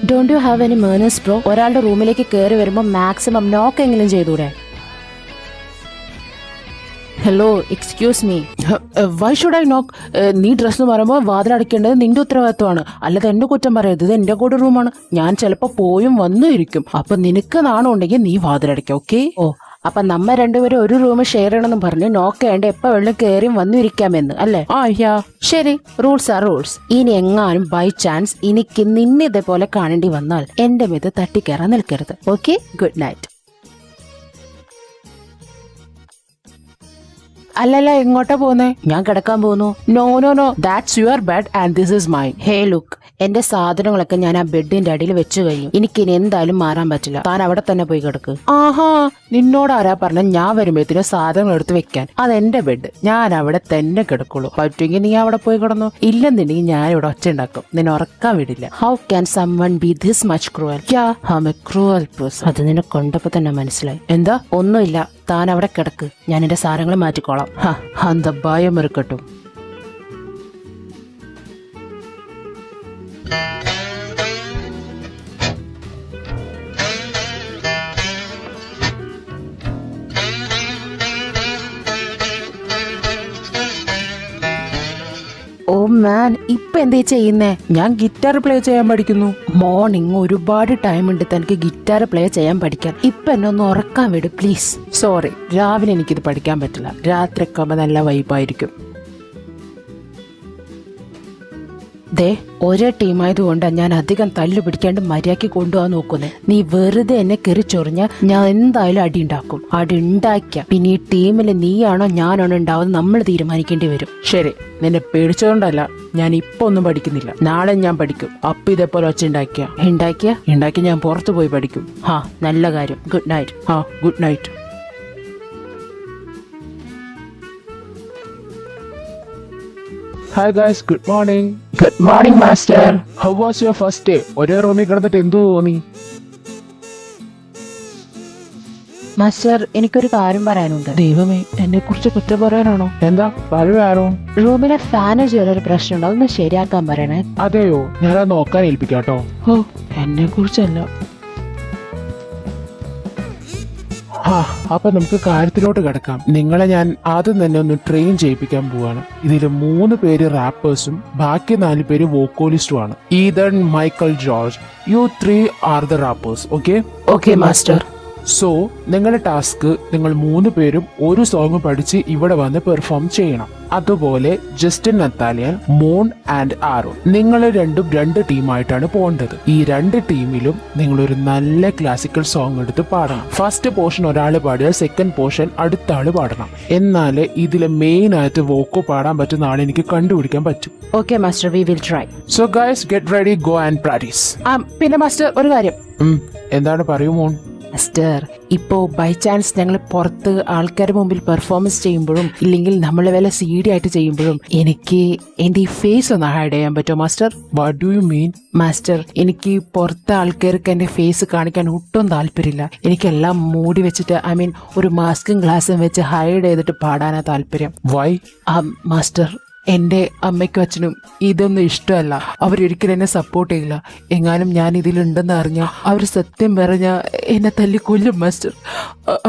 don't you have any manners bro? ഒരാളുടെ റൂമിലേക്ക് കയറി വരുമ്പോൾ മാക്സിമം നോക്ക് എങ്കിലും ചെയ്തൂടെ? Hello, excuse me, why should I knock? നീ ഡ്രസ് എന്ന് പറയുമ്പോൾ വാതിലടയ്ക്കേണ്ടത് നിന്റെ ഉത്തരവാദിത്വമാണ്, അല്ലാതെ എന്റെ കുറ്റം പറയരുത്. ഇത് എന്റെ കൂടെ റൂമാണ്, ഞാൻ ചിലപ്പോൾ പോയും വന്നു ഇരിക്കും. അപ്പൊ നിനക്ക് നാണം ഉണ്ടെങ്കിൽ നീ വാതിലടയ്ക്കാം, ഓക്കെ? ഓ, അപ്പൊ നമ്മ രണ്ടുപേരും ഒരു റൂം ഷെയർ ചെയ്യണമെന്ന് പറഞ്ഞ് നോക്ക് ചെയ്യേണ്ട എപ്പോ വെള്ളം കയറിയും വന്നു ഇരിക്കാമെന്ന് അല്ലേ? ശരി, റൂൾസ് ആർ റൂൾസ്. ഇനി എങ്ങാനും ബൈ ചാൻസ് എനിക്ക് നിന്നെ ഇതേപോലെ കാണേണ്ടി വന്നാൽ എന്റെ മേത്ത് തട്ടിക്കയറാൻ നിൽക്കരുത്, ഓക്കെ? Good night. അല്ലല്ല, എങ്ങോട്ടാ പോന്നേ? ഞാൻ കിടക്കാൻ പോകുന്നു. No no no, that's your bed and this is mine. Hey look, എന്റെ സാധനങ്ങളൊക്കെ ഞാൻ ആ ബെഡിന്റെ അടിയിൽ വെച്ച് കഴിയും. എനിക്കിനി എന്തായാലും മാറാൻ പറ്റില്ല. താൻ അവിടെ തന്നെ പോയി കിടക്ക്. ആഹാ, നിന്നോട് ആരാ പറഞ്ഞ ഞാൻ വരുമ്പോഴത്തേന് സാധനങ്ങൾ എടുത്ത് വെക്കാൻ? അതെന്റെ ബെഡ്, ഞാൻ അവിടെ തന്നെ കിടക്കുള്ളൂ. പറ്റുമെങ്കിൽ നീ അവിടെ പോയി കിടന്നു, ഇല്ലെന്നുണ്ടെങ്കിൽ ഞാൻ ഇവിടെ ഒച്ച ഉണ്ടാക്കും, നിന്നെ ഉറക്കാൻ വിടില്ല. How can someone B this much cruel? Cruel person. അത് നിന്നെ കണ്ടപ്പോ തന്നെ മനസ്സിലായി. എന്താ? ഒന്നുമില്ല, താൻ അവിടെ കിടക്ക്, ഞാൻ എന്റെ സാധനങ്ങൾ മാറ്റിക്കോളാം. അന്ത ഭയം ഇരിക്കട്ടും. ഓ മാൻ, ഇപ്പൊ എന്താ ചെയ്യുന്നേ? ഞാൻ ഗിറ്റാർ പ്ലേ ചെയ്യാൻ പഠിക്കുന്നു. മോർണിംഗ് ഒരുപാട് ടൈം ഉണ്ട് തനിക്ക് ഗിറ്റാർ പ്ലേ ചെയ്യാൻ പഠിക്കാൻ. ഇപ്പൊ എന്നെ ഒന്ന് ഉറക്കാൻ വിട് പ്ലീസ്. സോറി, രാവിലെ എനിക്കിത് പഠിക്കാൻ പറ്റില്ല, രാത്രിയൊക്കെ ആകുമ്പോ നല്ല വൈബായിരിക്കും. ദേ, ഒരേ ടീമായതുകൊണ്ട് ഞാൻ അധികം തല്ലു പിടിക്കാണ്ട് മര്യാദയ്ക്ക് കൊണ്ടുപോകാൻ നോക്കുന്നേ. നീ വെറുതെ എന്നെ കെറിച്ചൊറിഞ്ഞ ഞാൻ എന്തായാലും അടി ഉണ്ടാക്കും. അടി ഉണ്ടാക്കിയ പിന്നെ ഈ ടീമിൽ നീയാണോ ഞാനാണോ ഉണ്ടാവുന്നത് നമ്മൾ തീരുമാനിക്കേണ്ടി വരും. ശരി, നിന്നെ പേടിച്ചതുകൊണ്ടല്ല, ഞാൻ ഇപ്പൊ ഒന്നും പഠിക്കുന്നില്ല, നാളെ ഞാൻ പഠിക്കും. അപ്പൊ ഇതേപോലെ ഒച്ച ഉണ്ടാക്കിയ ഞാൻ പുറത്തു പോയി പഠിക്കും. നല്ല കാര്യം. Good night. Good night. Hi guys, good morning. Good morning, master. How was your first day? ഒരേ റൂമിൽ കിടന്നിട്ട് എന്തു തോന്നി? മാസ്റ്റർ, എനിക്കൊരു കാര്യം പറയാനുണ്ട്. ദൈവമേ, എന്നെ കുറിച്ച് കുറ്റം പറയാനാണോ? എന്താ പറയാനോ? റൂമിലെ ഫാന് ചെറിയൊരു പ്രശ്നമുണ്ട്, അതൊന്ന് ശരിയാക്കാൻ പറയണേ. അതെയോ? ഞാനത് നോക്കാൻ ഏൽപ്പിക്കാട്ടോ. എന്നെ കുറിച്ചല്ല. അപ്പൊ നമുക്ക് കാര്യത്തിലോട്ട് കിടക്കാം. നിങ്ങളെ ഞാൻ ആദ്യം തന്നെ ഒന്ന് ട്രെയിൻ ചെയ്യിപ്പിക്കാൻ പോവാണ്. ഇതിൽ 3 പേര് റാപ്പേഴ്സും ബാക്കി 4 പേര് വോക്കോളിസ്റ്റും ആണ്. Ethan, Michael, George, you 3 are the rappers, okay? Okay, master. So നിങ്ങളുടെ ടാസ്ക് നിങ്ങൾ 3 പേരും ഒരു സോങ് പഠിച്ച് ഇവിടെ വന്ന് പെർഫോം ചെയ്യണം. അതുപോലെ ജസ്റ്റിൻ, നത്താലിയൻ, മോൺ ആൻഡ് ആരോൺ നിങ്ങൾ രണ്ടും 2 ടീമായിട്ടാണ് പോകേണ്ടത്. ഈ 2 ടീമിലും നിങ്ങൾ ഒരു നല്ല ക്ലാസിക്കൽ സോങ് എടുത്ത് പാടണം. ഫസ്റ്റ് പോർഷൻ ഒരാൾ പാടിയാൽ സെക്കൻഡ് പോർഷൻ അടുത്ത ആള് പാടണം. എന്നാലേ ഇതിലെ മെയിൻ ആയിട്ട് വോക്കോ പാടാൻ പറ്റുന്ന ആളെ എനിക്ക് കണ്ടുപിടിക്കാൻ പറ്റും. Okay master, we will try. So guys get ready, go and practice. പിന്നെ മാസ്റ്റർ ഒരു കാര്യം. എന്താണ് പറയൂ മോൺ? മാസ്റ്റർ, ഇപ്പോ ബൈ ചാൻസ് ഞങ്ങൾ പുറത്ത് ആൾക്കാരുടെ മുമ്പിൽ പെർഫോമൻസ് ചെയ്യുമ്പോഴും ഇല്ലെങ്കിൽ നമ്മളെ വല്ല CD ആയിട്ട് ചെയ്യുമ്പോഴും എനിക്ക് എന്റെ ഈ ഫേസ് ഒന്ന് ഹൈഡ് ചെയ്യാൻ പറ്റുമോ master? What do you mean? Master, എനിക്ക് പുറത്തെ ആൾക്കാർക്ക് എന്റെ ഫേസ് കാണിക്കാൻ ഒട്ടും താല്പര്യമില്ല. എനിക്കെല്ലാം മൂടി വെച്ചിട്ട് ഒരു മാസ്കും ഗ്ലാസും വെച്ച് ഹൈഡ് ചെയ്തിട്ട് പാടാനാ താല്പര്യം. വൈ? മാസ്റ്റർ, എൻ്റെ അമ്മയ്ക്കും അച്ഛനും ഇതൊന്നും ഇഷ്ടമല്ല. അവരൊരിക്കലും എന്നെ സപ്പോർട്ട് ചെയ്യില്ല. എങ്ങാനും ഞാൻ ഇതിലുണ്ടെന്ന് അറിഞ്ഞാൽ അവർ സത്യം പറഞ്ഞാൽ എന്നെ തല്ലിക്കൊല്ലും മാസ്റ്റർ.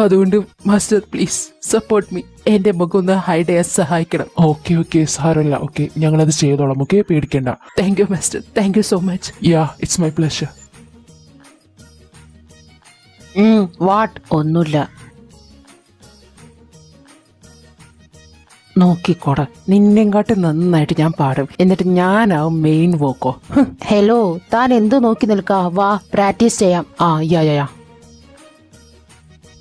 അതുകൊണ്ട് മാസ്റ്റർ പ്ലീസ് സപ്പോർട്ട് മീ. എൻ്റെ മുഖം ഒന്ന് ഹൈഡ് ചെയ്യാൻ സഹായിക്കണം. ഓക്കെ സാരമില്ല. ഓക്കെ, ഞങ്ങളത് ചെയ്തോളാം. ഓക്കെ, പേടിക്കണ്ട. Thank you master, thank you so much. Yeah, it's my pleasure. What? ഒന്നുമില്ല. നോക്കിക്കോട, നിന്നെങ്കാട്ട് നന്നായിട്ട് ഞാൻ പാടും. എന്നിട്ട് ഞാനാവും മെയിൻ വോക്കോ. ഹലോ, താൻ എന്ത് നോക്കി നിൽക്കാ? വാ, പ്രാക്ടീസ് ചെയ്യാം. യാ.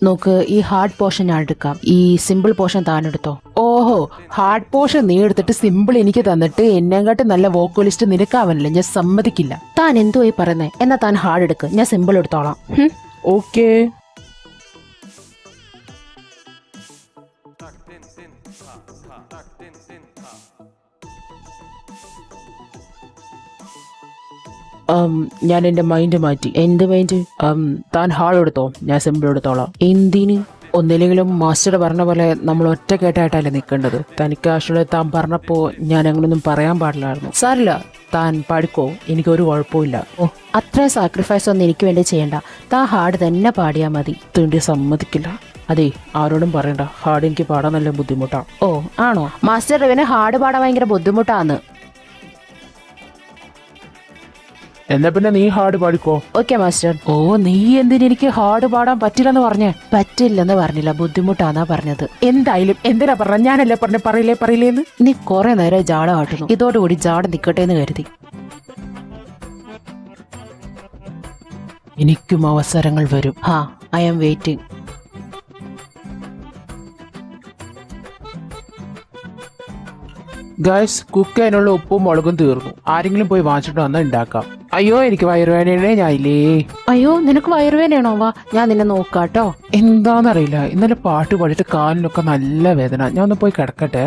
നോക്ക്, ഈ ഹാർഡ് പോർഷൻ ഞാൻ എടുക്കാം. ഈ സിമ്പിൾ പോർഷൻ താൻ എടുത്തോ. ഓഹോ, ഹാർഡ് പോർഷൻ നീ എടുത്തിട്ട് സിമ്പിൾ എനിക്ക് തന്നിട്ട് എന്നെങ്കാട്ട് നല്ല വോക്കലിസ്റ്റ് നിനക്കാവനല്ലേ? ഞാൻ സമ്മതിക്കില്ല. താൻ എന്തുവായി പറയുന്നേ? എന്നാ താൻ ഹാർഡ് എടുക്ക്, ഞാൻ സിമ്പിൾ എടുത്തോളാം. ഓക്കെ. ഞാൻ എന്റെ മൈൻഡ് മാറ്റി. എന്ത് മൈൻഡ്? താൻ ഹാർഡ് എടുത്തോ, ഞാൻ സിമ്പിൾ എടുത്തോളാം. എന്തിന്? ഒന്നില്ലെങ്കിലും മാസ്റ്റർ പറഞ്ഞ പോലെ നമ്മൾ ഒറ്റക്കെട്ടായിട്ടല്ലേ നിൽക്കേണ്ടത്. തനിക്ക് ആവശ്യമുള്ള താൻ പറഞ്ഞപ്പോ ഞാൻ അങ്ങനൊന്നും പറയാൻ പാടില്ലായിരുന്നു. സാരില്ല, താൻ പാടിക്കോ, എനിക്കൊരു കുഴപ്പമില്ല. ഓ, അത്ര സാക്രിഫൈസ് ഒന്നും എനിക്ക് വേണ്ടി ചെയ്യണ്ട. താൻ ഹാർഡ് തന്നെ പാടിയാൽ മതി. തുണ്ടി സമ്മതിക്കില്ല. അതെ, ആരോടും പറയണ്ട. ഹാർഡ് എനിക്ക് പാടാൻ നല്ല ബുദ്ധിമുട്ടാ. ഓ ആണോ മാസ്റ്റർ? ഇവന് ഹാർഡ് പാടാൻ ഭയങ്കര ബുദ്ധിമുട്ടാന്ന്. എന്നാ പിന്നെ നീ ഹാർഡ് പാടിക്കോ. Okay master. ഓ, നീ എന്തിന് എനിക്ക് ഹാർഡ് പാടാൻ പറ്റില്ലെന്ന് പറഞ്ഞേ? പറ്റില്ലെന്ന് പറഞ്ഞില്ല, ബുദ്ധിമുട്ടാന്നാ പറഞ്ഞത്. എന്തായാലും എന്തിനാ പറഞ്ഞ? ഞാനല്ലേ പറഞ്ഞ പറയില്ലേന്ന്. നീ കുറെ നേരം ജാട കാട്ടുന്നു. ഇതോടുകൂടി ജാട നിക്കട്ടെ എന്ന് കരുതി. എനിക്കും അവസരങ്ങൾ വരും. I am waiting. Guys, cook ചെയ്യാനുള്ള ഉപ്പും മുളകും തീർന്നു. ആരെങ്കിലും പോയി വാങ്ങിച്ചിട്ട് വന്നാൽ ഉണ്ടാക്കാം. അയ്യോ, എനിക്ക് വയറുവേദനേ. ഞാനില്ലേ. അയ്യോ, നിനക്ക് വയറുവേദനയാണോ? വാ, ഞാൻ നിന്നെ നോക്കാട്ടോ. എന്താന്നറിയില്ല, ഇന്നലെ പാട്ട് പാടിയിട്ട് കാലിനൊക്കെ നല്ല വേദന. ഞാൻ ഒന്ന് പോയി കിടക്കട്ടെ.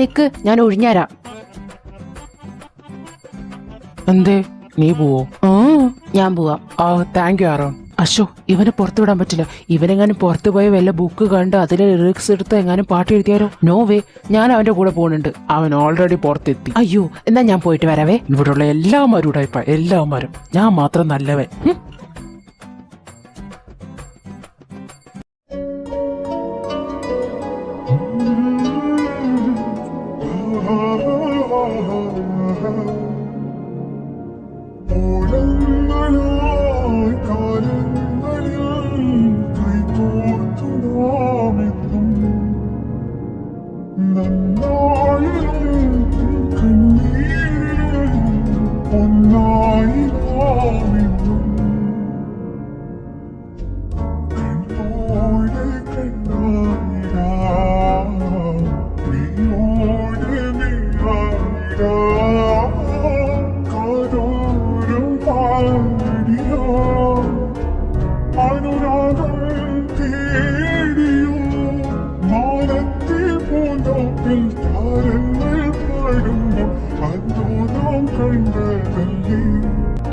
നിക്ക്, ഞാൻ ഒഴിഞ്ഞുതരാം. എന്തേ, നീ പോവോ? ഞാൻ പോവാം. Thank you Aaron. അശോ, ഇവനെ പുറത്തു വിടാൻ പറ്റില്ല. ഇവനെങ്ങാനും പുറത്തു പോയ വല്ല ബുക്ക് കണ്ട് അതിലെ ലിറിക്സ് എടുത്ത് എങ്ങാനും പാട്ട് എഴുതിയാലോ? നോ വേ, ഞാൻ അവന്റെ കൂടെ പോകുന്നുണ്ട്. അവൻ ഓൾറെഡി പുറത്തെത്തി. അയ്യോ, എന്നാ ഞാൻ പോയിട്ട് വരാവേ. ഇവിടെയുള്ള എല്ലാവരും ഉടായിപ്പ, എല്ലാവരും. ഞാൻ മാത്രം നല്ലവൻ.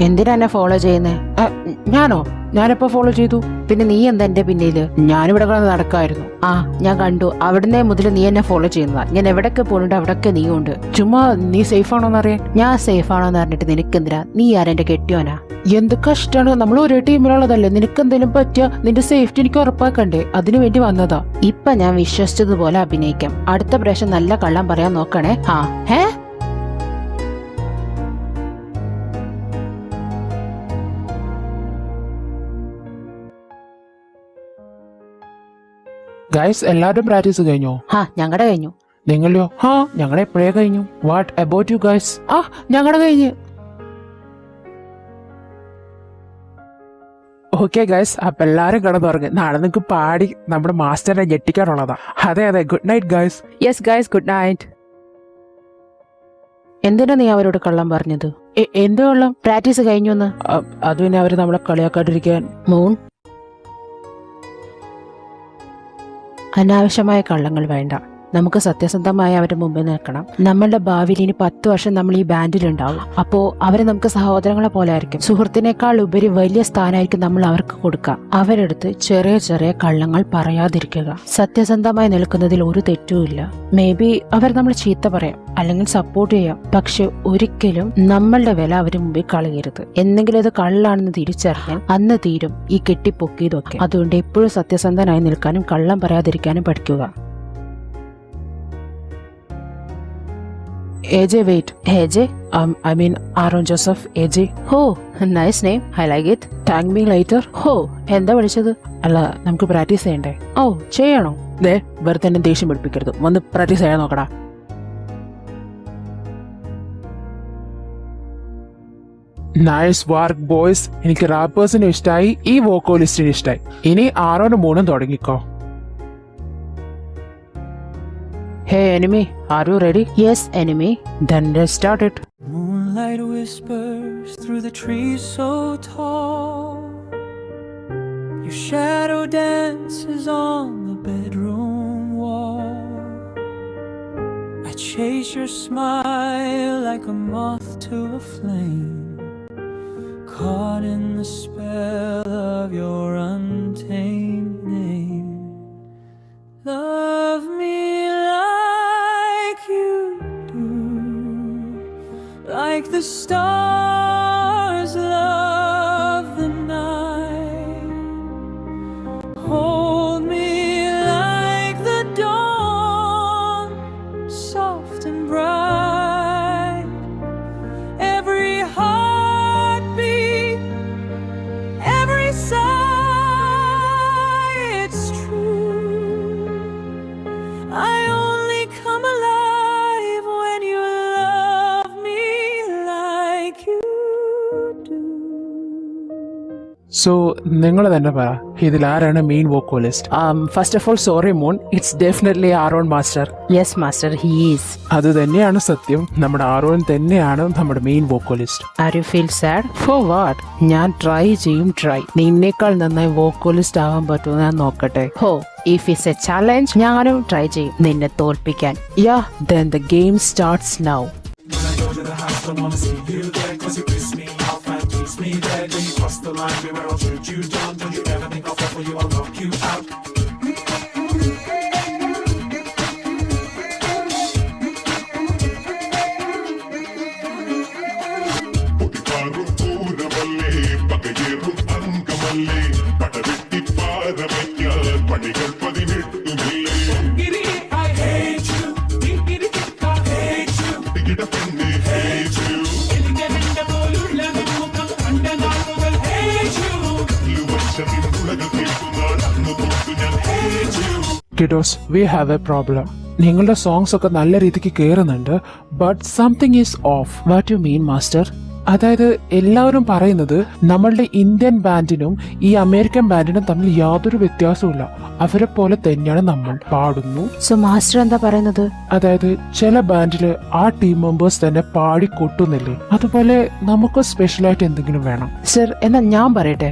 എന്തിനാ എന്നെ ഫോളോ ചെയ്യുന്നേ? ഞാനോ? ഞാനെപ്പോ ഫോളോ ചെയ്തു? പിന്നെ നീ എന്താ എന്റെ പിന്നില്? ഞാനിവിടെ നടക്കായിരുന്നു. ഞാൻ കണ്ടു. അവിടുന്ന് മുതൽ നീ എന്നെ ഫോളോ ചെയ്യുന്നതാ. ഞാൻ എവിടൊക്കെ പോകുന്നുണ്ട് അവിടൊക്കെ നീ ഉണ്ട്. ചുമ്മാ നീ സേഫ് ആണോന്ന് അറിയാൻ. ഞാൻ സേഫ് ആണോന്ന് അറിഞ്ഞിട്ട് നിനക്കെന്തിനാ? നീ ആരെന്റെ കെട്ടിയോനാ? എന്ത് കഷ്ടാണ്, നമ്മൾ ഒരേ ടീമിലുള്ളതല്ലേ. നിനക്ക് എന്തെങ്കിലും പറ്റിയ നിന്റെ സേഫ്റ്റി എനിക്ക് ഉറപ്പാക്കണ്ടേ? അതിനു വേണ്ടി വന്നതാ. ഇപ്പൊ ഞാൻ വിശ്വസിച്ചതുപോലെ അഭിനയിക്കാം. അടുത്ത പ്രാവശ്യം നല്ല കള്ളം പറയാൻ നോക്കണേ. ഗൈസ് എല്ലാവരും പ്രാക്ടീസ് കഴിഞ്ഞോ? ഞങ്ങളുടെ കഴിഞ്ഞു. നിങ്ങളോ? ഞങ്ങളുടെ എപ്പോഴേ കഴിഞ്ഞു. What about you guys? ഞങ്ങളുടെ കഴിഞ്ഞു. ഓക്കെ ഗൈസ്, അപ്പൊ എല്ലാരും കിടന്നുറങ്ങി. നാളെ നിങ്ങൾക്ക് പാടി നമ്മുടെ മാസ്റ്ററിനെ ഞെട്ടിക്കാനുള്ളതാ. അതെ, good night guys. Yes guys, good night. എന്തിനാ നീ അവരോട് കള്ളം പറഞ്ഞത്? എന്ത് കള്ളം? പ്രാക്ടീസ് കഴിഞ്ഞു എന്ന്. അത് പിന്നെ അവര് നമ്മളെ കളിയാക്കാണ്ടിരിക്കാൻ. മൂൺ, അനാവശ്യമായ കള്ളങ്ങൾ വേണ്ട. നമുക്ക് സത്യസന്ധമായി അവരുടെ മുമ്പിൽ നിൽക്കണം. നമ്മളുടെ ഭാവിയിൽ ഇനി 10 വർഷം നമ്മൾ ഈ ബാൻഡിലുണ്ടാവും. അപ്പോ അവരെ നമുക്ക് സഹോദരങ്ങളെ പോലെ ആയിരിക്കും. സുഹൃത്തിനേക്കാൾ ഉപരി വലിയ സ്ഥാനമായിരിക്കും നമ്മൾ അവർക്ക് കൊടുക്കുക. അവരെടുത്ത് ചെറിയ ചെറിയ കള്ളങ്ങൾ പറയാതിരിക്കുക. സത്യസന്ധമായി നിൽക്കുന്നതിൽ ഒരു തെറ്റുമില്ല. മേ ബി അവർ നമ്മൾ ചീത്ത പറയാം അല്ലെങ്കിൽ സപ്പോർട്ട് ചെയ്യാം, പക്ഷെ ഒരിക്കലും നമ്മളുടെ വില അവരുടെ മുമ്പിൽ കളയരുത്. എന്തെങ്കിലും ഇത് കള്ളാണെന്ന് തിരിച്ചറിഞ്ഞാൽ അന്ന് തീരും ഈ കെട്ടിപ്പൊക്കിയതൊക്കെ. അതുകൊണ്ട് എപ്പോഴും സത്യസന്ധനായി നിൽക്കാനും കള്ളം പറയാതിരിക്കാനും പഠിക്കുക. AJ, wait. AJ? I mean Aaron Joseph, AJ. Oh, nice name. I like it. Thank me later. എന്താ വിളിച്ചത്? അല്ല, നമുക്ക് പ്രാക്ടീസ് ചെയ്യണ്ടേ? ചെയ്യണോ? വെറുതെ തന്നെ ദേഷ്യം പിടിപ്പിക്കരുത്. വന്ന് പ്രാക്ടീസ് ചെയ്യാൻ നോക്കടാ. Nice work boys. എനിക്ക് റാപ്പേഴ്സിന് ഇഷ്ടമായി, ഈ വോക്കോലിസ്റ്റിന് ഇഷ്ടമായി. ഇനി ആറോന് മൂന്നും തുടങ്ങിക്കോ. Hey enemy, are you ready? Yes enemy. Then let's start it. Moonlight whispers through the trees so tall. Your shadow dances on the bedroom wall. I chase your smile like a moth to a flame, caught in the spell of your untamed name. Love me like you do, like the stars love the night. Hold me like the dawn, soft and bright. Every heartbeat, every sigh, it's true. I only come alive when you love me like you do. So നിങ്ങൾ തന്നെ പറ, ഇതിൽ ആരാണ് main vocalist? First of all sorry Moon, it's definitely Aaron master. Yes master, he is. അത് തന്നെയാണ് സത്യം. നമ്മുടെ Aaron തന്നെയാണ് നമ്മുടെ main vocalist. Are you feel sad? For what? ഞാൻ ട്രൈ ചെയ്യും. നിന്നേക്കാൾ നന്നായി വോക്കോളിസ്റ്റ് ആവാൻ പറ്റുമോ ഞാൻ നോക്കട്ടെ. If it's a challenge, ഞാനും ട്രൈ ചെയ്യും നിന്നെ തോൽപ്പിക്കാൻ. Yeah, then the game starts now. Kiddos, we have a problem. നിങ്ങളുടെ സോങ്സ് ഒക്കെ നല്ല രീതിക്ക് കേറുന്നുണ്ട്, but something is off. What you mean master? അതായത് എല്ലാവരും പറയുന്നത് നമ്മളുടെ ഇന്ത്യൻ ബാൻഡിനും ഈ അമേരിക്കൻ ബാൻഡിനും തമ്മിൽ യാതൊരു വ്യത്യാസവുമില്ല, അവരെ പോലെ തന്നെയാണ് നമ്മൾ പാടുന്നു. സോ മാസ്റ്റർ എന്താ പറയുന്നത്? അതായത് ചില ബാൻഡില് ആ ടീം മെമ്പേഴ്സ് തന്നെ പാടി കൊട്ടുന്നില്ലേ, അതുപോലെ നമുക്ക് സ്പെഷ്യലായിട്ട് എന്തെങ്കിലും വേണം. സർ എന്നാ ഞാൻ പറയട്ടെ.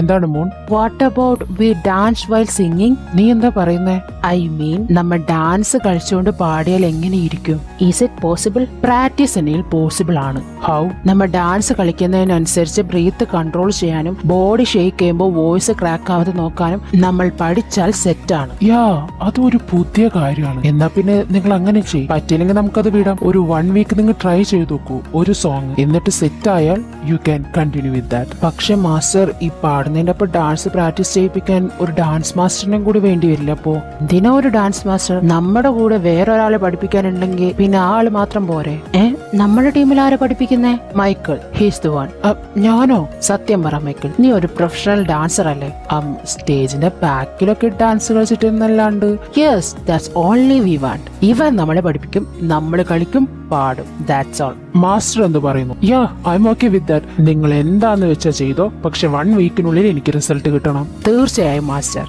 എന്താണ് moon? What about we dance while singing? നീ എന്താ പറയുന്നേ? ഐ മീൻ നമ്മ ഡാൻസ് കളിച്ചുകൊണ്ട് പാടിയാൽ എങ്ങനെയിരിക്കും? Is it possible? പ്രാക്ടീസ് എന്നെങ്കിൽ പോസിബിൾ ആണ്. ഹൗ? നമ്മ ഡാൻസ് കളിക്കുന്നതിനനുസരിച്ച് ബ്രീത്ത് കൺട്രോൾ ചെയ്യാനും ബോഡി ഷേക്ക് ചെയ്യുമ്പോൾ വോയിസ് ക്രാക്ക് ആവാതെ നോക്കാനും നമ്മൾ പഠിച്ചാൽ സെറ്റാണ്. യാ, അതൊരു പുതിയ കാര്യമാണ്. എന്നാ പിന്നെ നിങ്ങൾ അങ്ങനെ ചെയ്യും. പറ്റില്ലെങ്കിൽ നമുക്കത് വിടാം. ഒരു 1 വീക്ക് നിങ്ങൾ ട്രൈ ചെയ്ത് നോക്കൂ ഒരു സോങ്, എന്നിട്ട് സെറ്റ് ആയാൽ you can continue with that. പക്ഷെ മാസ്റ്റർ ഈ പാടുന്നതിന്റെ ഒപ്പം ഡാൻസ് പ്രാക്ടീസ് ചെയ്യിപ്പിക്കാൻ ഒരു ഡാൻസ് മാസ്റ്ററിനെ കൂടി വേണ്ടി വരില്ല. അപ്പോ എന്തിനാ ഒരു ഡാൻസ് മാസ്റ്റർ? നമ്മുടെ കൂടെ വേറൊരാളെ പഠിപ്പിക്കാനുണ്ടെങ്കിൽ പിന്നെ ആള് മാത്രം പോരെ? നമ്മുടെ ടീമിൽ ആരെ പഠിപ്പിക്കുന്നേ? Michael, he's the one. ഞാനോ? സത്യം പറ മൈക്കിൾ, നീ ഒരു പ്രൊഫഷണൽ ഡാൻസർ അല്ലേ? സ്റ്റേജിന്റെ ബാക്കിലൊക്കെ ഡാൻസ് കളിച്ചിട്ടുന്നല്ലാണ്ട്. Yes, that's only we want. ഇവൻ നമ്മളെ പഠിപ്പിക്കും, നമ്മൾ കളിക്കും, പാടും. That's all. മാസ്റ്റർ എന്ത് പറയുന്നു? Yeah, I'm okay with that. നിങ്ങൾ എന്താന്ന് വെച്ചാ ചെയ്തോ, പക്ഷെ 1 വീക്കിനുള്ളിൽ എനിക്ക് റിസൾട്ട് കിട്ടണം. തീർച്ചയായും മാസ്റ്റർ.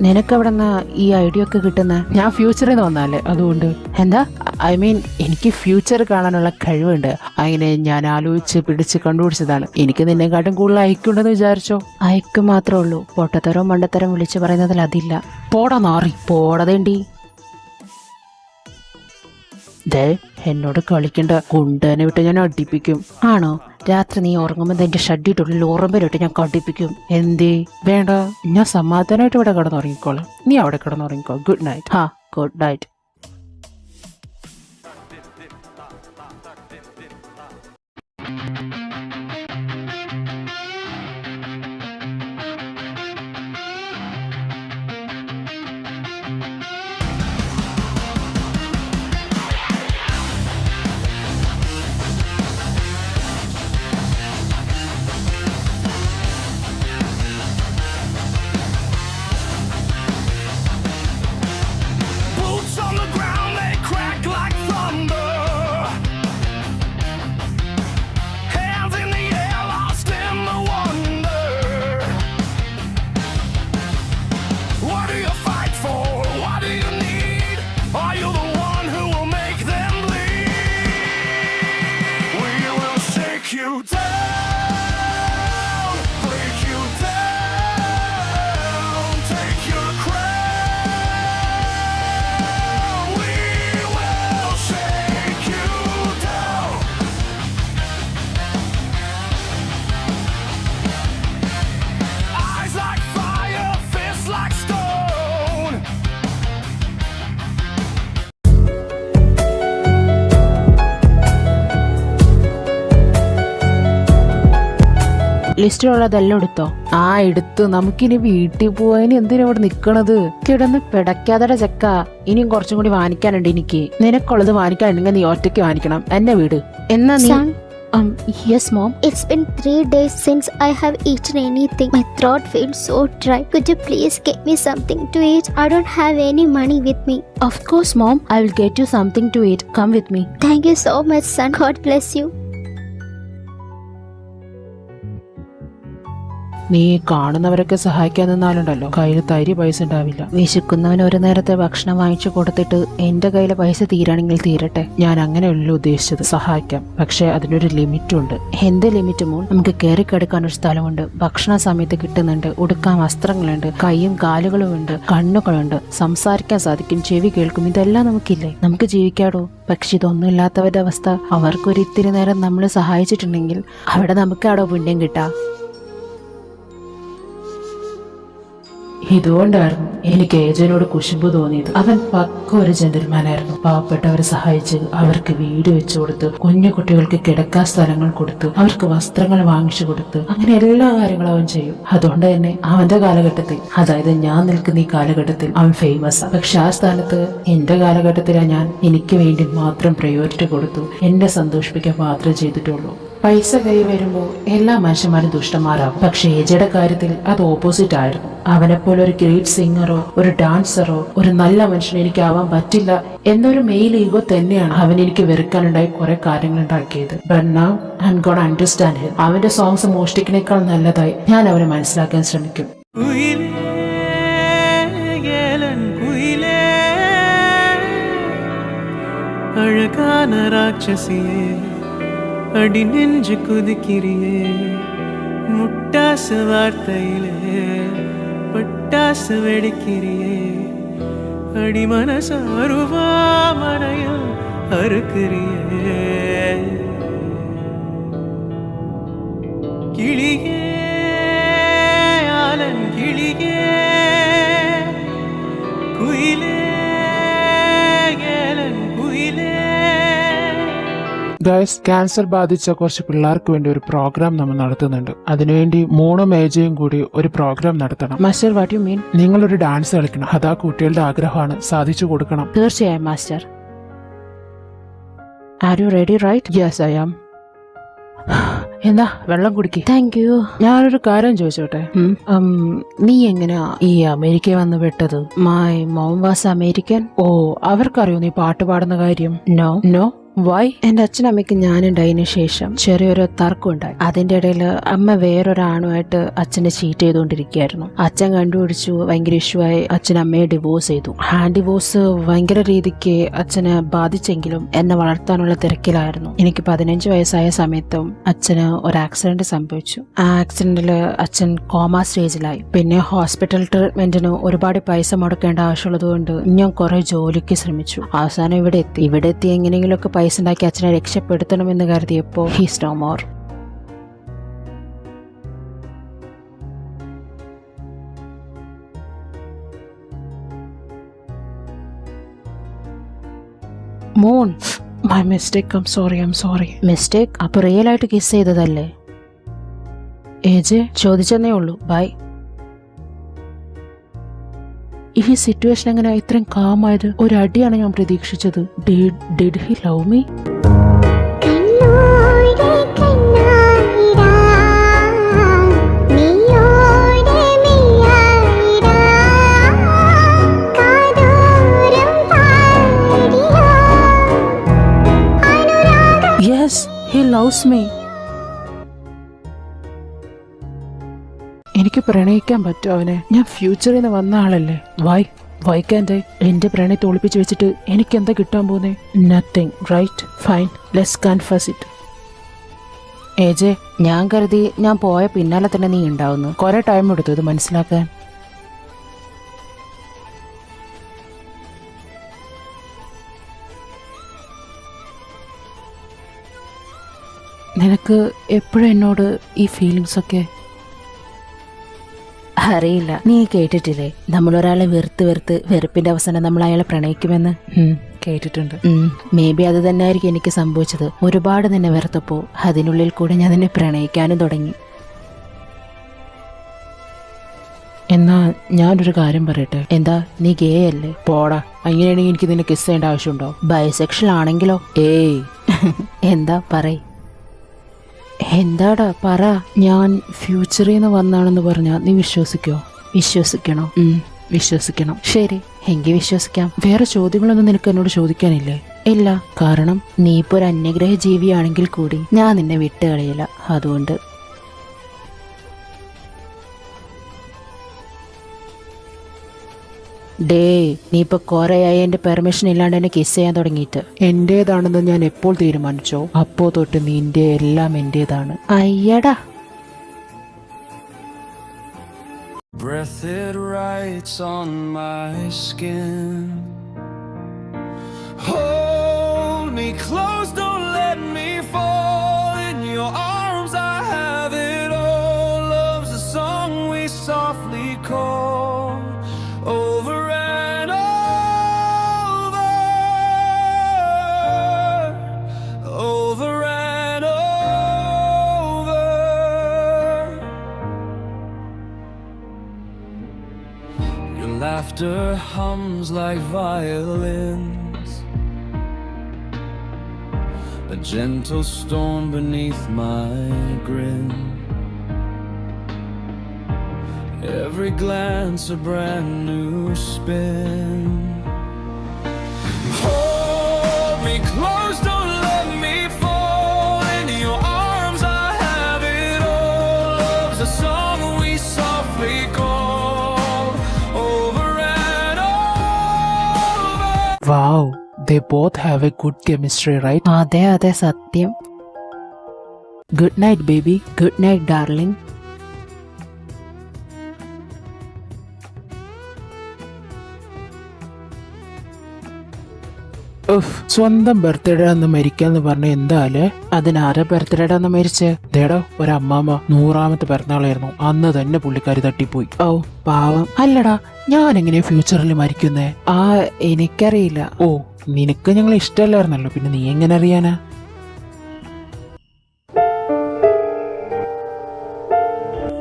നിനക്കെവിടെന്നാ ഈ ഐഡിയ ഒക്കെ കിട്ടുന്ന? ഞാൻ ഫ്യൂച്ചറിൽ നിന്ന് വന്നാലേ, അതുകൊണ്ട്. എന്താ? ഐ മീൻ, എനിക്ക് ഫ്യൂച്ചർ കാണാനുള്ള കഴിവുണ്ട്. അങ്ങനെ ഞാൻ ആലോചിച്ച് പിടിച്ച് കണ്ടുപിടിച്ചതാണ്. എനിക്ക് നിന്നെക്കാട്ടും കൂടുതൽ അയക്കുണ്ടെന്ന് വിചാരിച്ചോ? അയക്ക് മാത്രമേ ഉള്ളൂ, പൊട്ടത്തരവും മണ്ടത്തരം വിളിച്ചു പറയുന്നതിൽ അതില്ല. പോടാ നാറി, പോടതേണ്ടി. ദേ, എന്നോട് കളിക്കണ്ട, കുണ്ടനെ വിട്ട് ഞാൻ അടിപ്പിക്കും. ആണോ? രാത്രി നീ ഉറങ്ങുമ്പോൾ എന്റെ ഷഡ്ഡിട്ടുള്ളിൽ ഉറമ്പിലിട്ട് ഞാൻ കടിപ്പിക്കും. എന്തേ? വേണ്ട, ഞാൻ സമാധാനമായിട്ട് ഇവിടെ കിടന്നുറങ്ങിക്കോളാം. നീ അവിടെ കിടന്നുറങ്ങിക്കോ. Good night. ഹാ, good night. Boots on the ground, they crack like thunder. Hands in the air, lost in the wonder. What do you fight for? What do you need? Are you the one who will make them bleed? We will shake you down, break you down, take your crown. We will shake you down. Eyes like fire, fists like stone. ലിസ്റ്റിലുള്ളതെല്ലാം എടുത്തോ? ആ, എടുത്തു. നമുക്കിനി വീട്ടിൽ പോവാൻ എന്തിനാ ഇവിടെ നിക്കണത്? കിടന്ന് പിടയ്ക്കാതെ ചെക്ക. ഇനിയും കുറച്ചും കൂടി വാങ്ങിക്കാനുണ്ട് എനിക്ക്. നിനക്കുള്ളത് വാങ്ങിക്കാനുണ്ടെങ്കിൽ നീ ഒറ്റയ്ക്ക് വാങ്ങിക്കണം. എന്നെ വീട്. എന്നാ നീ Son, yes mom. it's been 3 days since I have eaten anything. My throat feels so dry. Could you please get me something to eat? I don't have any money with me. Of course mom, I will get you something to eat. Come with me. Thank you so much, son. God bless you. നീ കാണുന്നവരൊക്കെ സഹായിക്കാൻ നിന്നാലുണ്ടല്ലോ, കയ്യിൽ തരി പൈസ ഉണ്ടാവില്ല. വിശക്കുന്നവന് ഒരു നേരത്തെ ഭക്ഷണം വാങ്ങിച്ചു കൊടുത്തിട്ട് എന്റെ കയ്യിലെ പൈസ തീരാണെങ്കിൽ തീരട്ടെ. ഞാൻ അങ്ങനെയല്ല ഉദ്ദേശിച്ചത്. സഹായിക്കാം, പക്ഷെ അതിനൊരു ലിമിറ്റ് ഉണ്ട്. എന്ത് ലിമിറ്റ് മോൾ? നമുക്ക് കയറി കിടക്കാൻ ഒരു സ്ഥലമുണ്ട്, ഭക്ഷണ സമയത്ത് കിട്ടുന്നുണ്ട്, ഉടുക്കാൻ വസ്ത്രങ്ങളുണ്ട്, കൈയും കാലുകളും ഉണ്ട്, കണ്ണുകളുണ്ട്, സംസാരിക്കാൻ സാധിക്കും, ചെവി കേൾക്കും. ഇതെല്ലാം നമുക്കില്ലേ? നമുക്ക് ജീവിക്കാടോ. പക്ഷെ ഇതൊന്നും ഇല്ലാത്തവരുടെ അവസ്ഥ, അവർക്കൊരു ഇത്തിരി നേരം നമ്മൾ സഹായിച്ചിട്ടുണ്ടെങ്കിൽ അവിടെ നമുക്കാടോ പുണ്യം കിട്ടാ. ഇതുകൊണ്ടായിരുന്നു എനിക്ക് ഏജനോട് കുശുമ്പ് തോന്നിയത്. അവൻ പക്ക ഒരു ജെന്റിൽമാനായിരുന്നു. പാവപ്പെട്ടവരെ സഹായിച്ച് അവർക്ക് വീട് വെച്ചു കൊടുത്ത്, കുഞ്ഞു കുട്ടികൾക്ക് കിടക്കാൻ സ്ഥലങ്ങൾ കൊടുത്ത്, അവർക്ക് വസ്ത്രങ്ങൾ വാങ്ങിച്ചു കൊടുത്ത്, അങ്ങനെ എല്ലാ കാര്യങ്ങളും അവൻ ചെയ്യും. അതുകൊണ്ട് തന്നെ അവന്റെ കാലഘട്ടത്തിൽ, അതായത് ഞാൻ നിൽക്കുന്ന ഈ കാലഘട്ടത്തിൽ അവൻ ഫേമസ്. പക്ഷെ ആ സ്ഥാനത്ത് എന്റെ കാലഘട്ടത്തിലാണ് ഞാൻ എനിക്ക് വേണ്ടി മാത്രം പ്രയോറിറ്റി കൊടുത്തു, എന്നെ സന്തോഷിപ്പിക്കാൻ മാത്രമേ ചെയ്തിട്ടുള്ളൂ. പൈസ കൈ വരുമ്പോൾ എല്ലാ മനുഷ്യന്മാരും ദുഷ്ടന്മാരാകും. പക്ഷെ ഏജയുടെ കാര്യത്തിൽ അത് ഓപ്പോസിറ്റ് ആയിരുന്നു. അവനെപ്പോലെ ഒരു ഗ്രേറ്റ് സിംഗറോ ഒരു ഡാൻസറോ ഒരു നല്ല മനുഷ്യനോ എനിക്കാവാൻ പറ്റില്ല എന്നൊരു മെയിൽ ഈഗോ തന്നെയാണ് അവൻ എനിക്ക് വെറുക്കാനുണ്ടായി കുറെ കാര്യങ്ങൾ ഉണ്ടാക്കിയത്. But now I am gonna understand him. അവന്റെ സോങ്സ് മോഷ്ടിക്കുന്നേക്കാൾ നല്ലതായി ഞാൻ അവനെ മനസ്സിലാക്കാൻ ശ്രമിക്കും. அழகான ராட்சசியே, அடி நெஞ்சு குதிக்கிறியே, முட்டாசு வார்த்தையிலே பட்டாசு வெடிக்கிறியே, அடி மனச அருவாமனையில் அறுக்கிறியே. கிளியே ஆலன் கிளியே, குயிலே ஏலன் குயிலே, ഗൈസ്, ക്യാൻസർ ബാധിച്ച കുറച്ച് പിള്ളേർക്ക് വേണ്ടി ഒരു പ്രോഗ്രാം നമ്മൾ നടത്തുന്നുണ്ട്. അതിനുവേണ്ടി മോണും ഏജയും കൂടി ഒരു പ്രോഗ്രാം നടത്തണം. Master, what you mean? നിങ്ങളൊരു ഡാൻസ് കളിക്കണം. അതാ കുട്ടികളുടെ ആഗ്രഹമാണ്, സാധിച്ചു കൊടുക്കണം. തീർച്ചയായും master. Are you ready? Right? Yes, I am. എന്താ വെള്ളം കുടിക്ക്. Thank you. ഞാനൊരു കാര്യം ചോദിച്ചോട്ടെ, നീ എങ്ങനെയാ ഈ അമേരിക്ക വന്ന് വിട്ടത്? My mom was American. ഓ, അവർക്കറിയോ നീ പാട്ട് പാടുന്ന കാര്യം? No no. വൈ? എന്റെ അച്ഛനമ്മയ്ക്ക് ഞാനുണ്ടായതിനു ശേഷം ചെറിയൊരു തർക്കം ഉണ്ടായി. അതിന്റെ ഇടയിൽ അമ്മ വേറൊരാണുമായിട്ട് അച്ഛനെ ചീറ്റ് ചെയ്തുകൊണ്ടിരിക്കുകയായിരുന്നു. അച്ഛൻ കണ്ടുപിടിച്ചു, ഭയങ്കര ഇഷ്യൂ ആയി. അച്ഛൻ അമ്മയെ ഡിവോഴ്സ് ചെയ്തു. ആ ഡിവോഴ്സ് ഭയങ്കര രീതിക്ക് അച്ഛനെ ബാധിച്ചെങ്കിലും എന്നെ വളർത്താനുള്ള തിരക്കിലായിരുന്നു. എനിക്ക് 15 വയസ്സായ സമയത്തും അച്ഛന് ഒരു ആക്സിഡന്റ് സംഭവിച്ചു. ആ ആക്സിഡന്റിൽ അച്ഛൻ കോമ സ്റ്റേജിലായി. പിന്നെ ഹോസ്പിറ്റൽ ട്രീറ്റ്മെന്റിന് ഒരുപാട് പൈസ മുടക്കേണ്ട ആവശ്യമുള്ളത് കൊണ്ട് ഞാൻ കുറെ ജോലിക്ക് ശ്രമിച്ചു. അവസാനം ഇവിടെ എത്തി എങ്ങനെയെങ്കിലുമൊക്കെ പൈസ ഉണ്ടാക്കി അച്ഛനെ രക്ഷപ്പെടുത്തണമെന്ന് കരുതിയപ്പോൾ ഹീസ് നോ മോർ. മോൻ, my mistake. I am sorry. Mistake? അപ്പൊ റിയൽ ആയിട്ട് കിസ് ചെയ്തതല്ലേ? ഏജ് ചോദിച്ചെന്നേ ഉള്ളൂ. ബൈ. ഈ സിറ്റുവേഷൻ എങ്ങനെ ഇത്രയും കാമായത്? ഒരു അടിയാണ് ഞാൻ പ്രതീക്ഷിച്ചത്. Did he love me? Yes, he loves me. എനിക്ക് പ്രണയിക്കാൻ പറ്റും അവനെ. ഞാൻ ഫ്യൂച്ചറിൽ നിന്ന് വന്ന ആളല്ലേ. വൈകാൻ്റെ എന്റെ പ്രണയത്തെ ഒളിപ്പിച്ച് വെച്ചിട്ട് എനിക്ക് എന്താ കിട്ടാൻ പോകുന്നേ? Nothing. Right? Fine, let's confuse it. AJ, ഞാൻ കരുതി ഞാൻ പോയ പിന്നാലെ തന്നെ നീ ഉണ്ടാവുന്നു. കുറെ ടൈം എടുത്തു ഇത് മനസ്സിലാക്കാൻ. നിനക്ക് എപ്പോഴും എന്നോട് ഈ ഫീലിങ്സ് ഒക്കെ? അറിയില്ല, നീ കേട്ടിട്ടില്ലേ നമ്മളൊരാളെ വെറുത്ത് വെറുപ്പിന്റെ അവസാനം നമ്മൾ അയാളെ പ്രണയിക്കുമെന്ന്? കേട്ടിട്ടുണ്ട്. മേ ബി അത് തന്നെ ആയിരിക്കും എനിക്ക് സംഭവിച്ചത്. ഒരുപാട് നിന്നെ വെറുത്തപ്പോ അതിനുള്ളിൽ കൂടെ ഞാൻ നിന്നെ പ്രണയിക്കാനും തുടങ്ങി. എന്നാ ഞാനൊരു കാര്യം പറയട്ടെ. എന്താ? നീ ഗേ അല്ലേ? പോടാ. അങ്ങനെയാണെങ്കിൽ എനിക്ക് നിന്നെ കിസ് ചെയ്യേണ്ട ആവശ്യമുണ്ടോ? ബൈസെക്ഷൽ ആണെങ്കിലോ? ഏയ്. എന്താ പറയ്. എന്താടാ പറ. ഞാൻ ഫ്യൂച്ചറിൽ നിന്ന് വന്നാണെന്ന് പറഞ്ഞാ നീ വിശ്വസിക്കോ? വിശ്വസിക്കണോ? വിശ്വസിക്കണം. ശരി, എങ്കിൽ വിശ്വസിക്കാം. വേറെ ചോദ്യങ്ങളൊന്നും നിനക്ക് എന്നോട് ചോദിക്കാനില്ലേ? ഇല്ല. കാരണം നീ ഇപ്പൊ ഒരു അന്യഗ്രഹ ജീവിയാണെങ്കിൽ കൂടി ഞാൻ നിന്നെ വിട്ടുകളയില്ല. അതുകൊണ്ട് ഡേ, നീ ഇപ്പൊ കൊറേയായി എന്റെ പെർമിഷൻ ഇല്ലാണ്ട് എന്നെ കിസ് ചെയ്യാൻ തുടങ്ങിയിട്ട്. എന്റേതാണെന്ന് ഞാൻ എപ്പോൾ തീരുമാനിച്ചോ അപ്പോ തൊട്ട് നിന്റെ എല്ലാം എന്റേതാണ്. അയ്യടാ. Breath it writes on my skin. Hold me close, don't let me fall. In your arms I have it all. Love's a song we softly call over and over, over and over. Your laughter hums like violins, a gentle storm beneath my grin. Every glance a brand new spin. Hold me close, don't let me fall. In your arms I have it all. Love's a song we softly call over and over. Wow, they both have a good chemistry, right? അതെ സത്യം. Good night baby. Good night darling. സ്വന്തം birthday അന്ന് മരിക്കാന്ന് പറഞ്ഞ എന്താല്ലേ? അതിനാരെ ബർത്ത്ഡേടെ അന്ന് മരിച്ചേ? ദേടോ, ഒരമ്മാമ്മ 100ാമത്തെ പിറന്നാളായിരുന്നു. അന്ന് തന്നെ പുള്ളിക്കാരി തട്ടിപ്പോയി. ഓ പാവം. അല്ലടാ, ഞാൻ എങ്ങനെയാ ഫ്യൂച്ചറിൽ മരിക്കുന്നേ? എനിക്കറിയില്ല. ഓ, നിനക്ക് ഞങ്ങൾ ഇഷ്ടമല്ലായിരുന്നല്ലോ, പിന്നെ നീ എങ്ങനെ അറിയാനാ?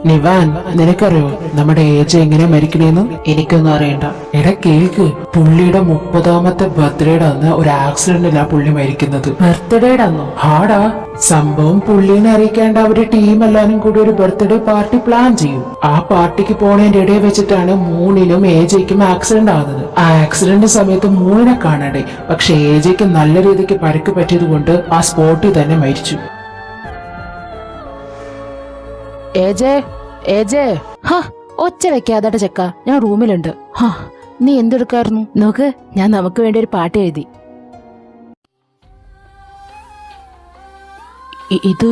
നിവാൻ, നിനക്കറിയോ നമ്മുടെ ഏജ് എങ്ങനെ മരിക്കണേന്ന്? എനിക്കൊന്നും അറിയണ്ട. എടാ കേൾക്ക്, പുള്ളിയുടെ 30ാമത്തെ ബർത്ത്ഡേയുടെ അന്ന് ഒരു ആക്സിഡന്റിലാ പുള്ളി മരിക്കുന്നത്. ബർത്ത്ഡേയുടെ അന്നോ? ഹാടാ. സംഭവം പുള്ളിനെ അറിയിക്കാണ്ട് അവരുടെ ടീം എല്ലാരും കൂടി ഒരു ബർത്ത്ഡേ പാർട്ടി പ്ലാൻ ചെയ്യും. ആ പാർട്ടിക്ക് പോണതിന്റെ ഇടയിൽ വെച്ചിട്ടാണ് മൂണിനും ഏജയ്ക്കും ആക്സിഡന്റ് ആകുന്നത്. ആ ആക്സിഡന്റ് സമയത്ത് മൂണിനെ കാണണ്ടേ, പക്ഷെ ഏജയ്ക്ക് നല്ല രീതിക്ക് പരിക്ക് പറ്റിയത് കൊണ്ട് ആ സ്പോട്ടിൽ തന്നെ മരിച്ചു. ഏജേ ഒച്ച വെക്കാതെ ചെക്ക, ഞാൻ റൂമിലുണ്ട്. നീ എന്തെടുക്കായിരുന്നു? നോക്ക്, ഞാൻ നമുക്ക് വേണ്ടി ഒരു പാട്ട് എഴുതി. ഇത്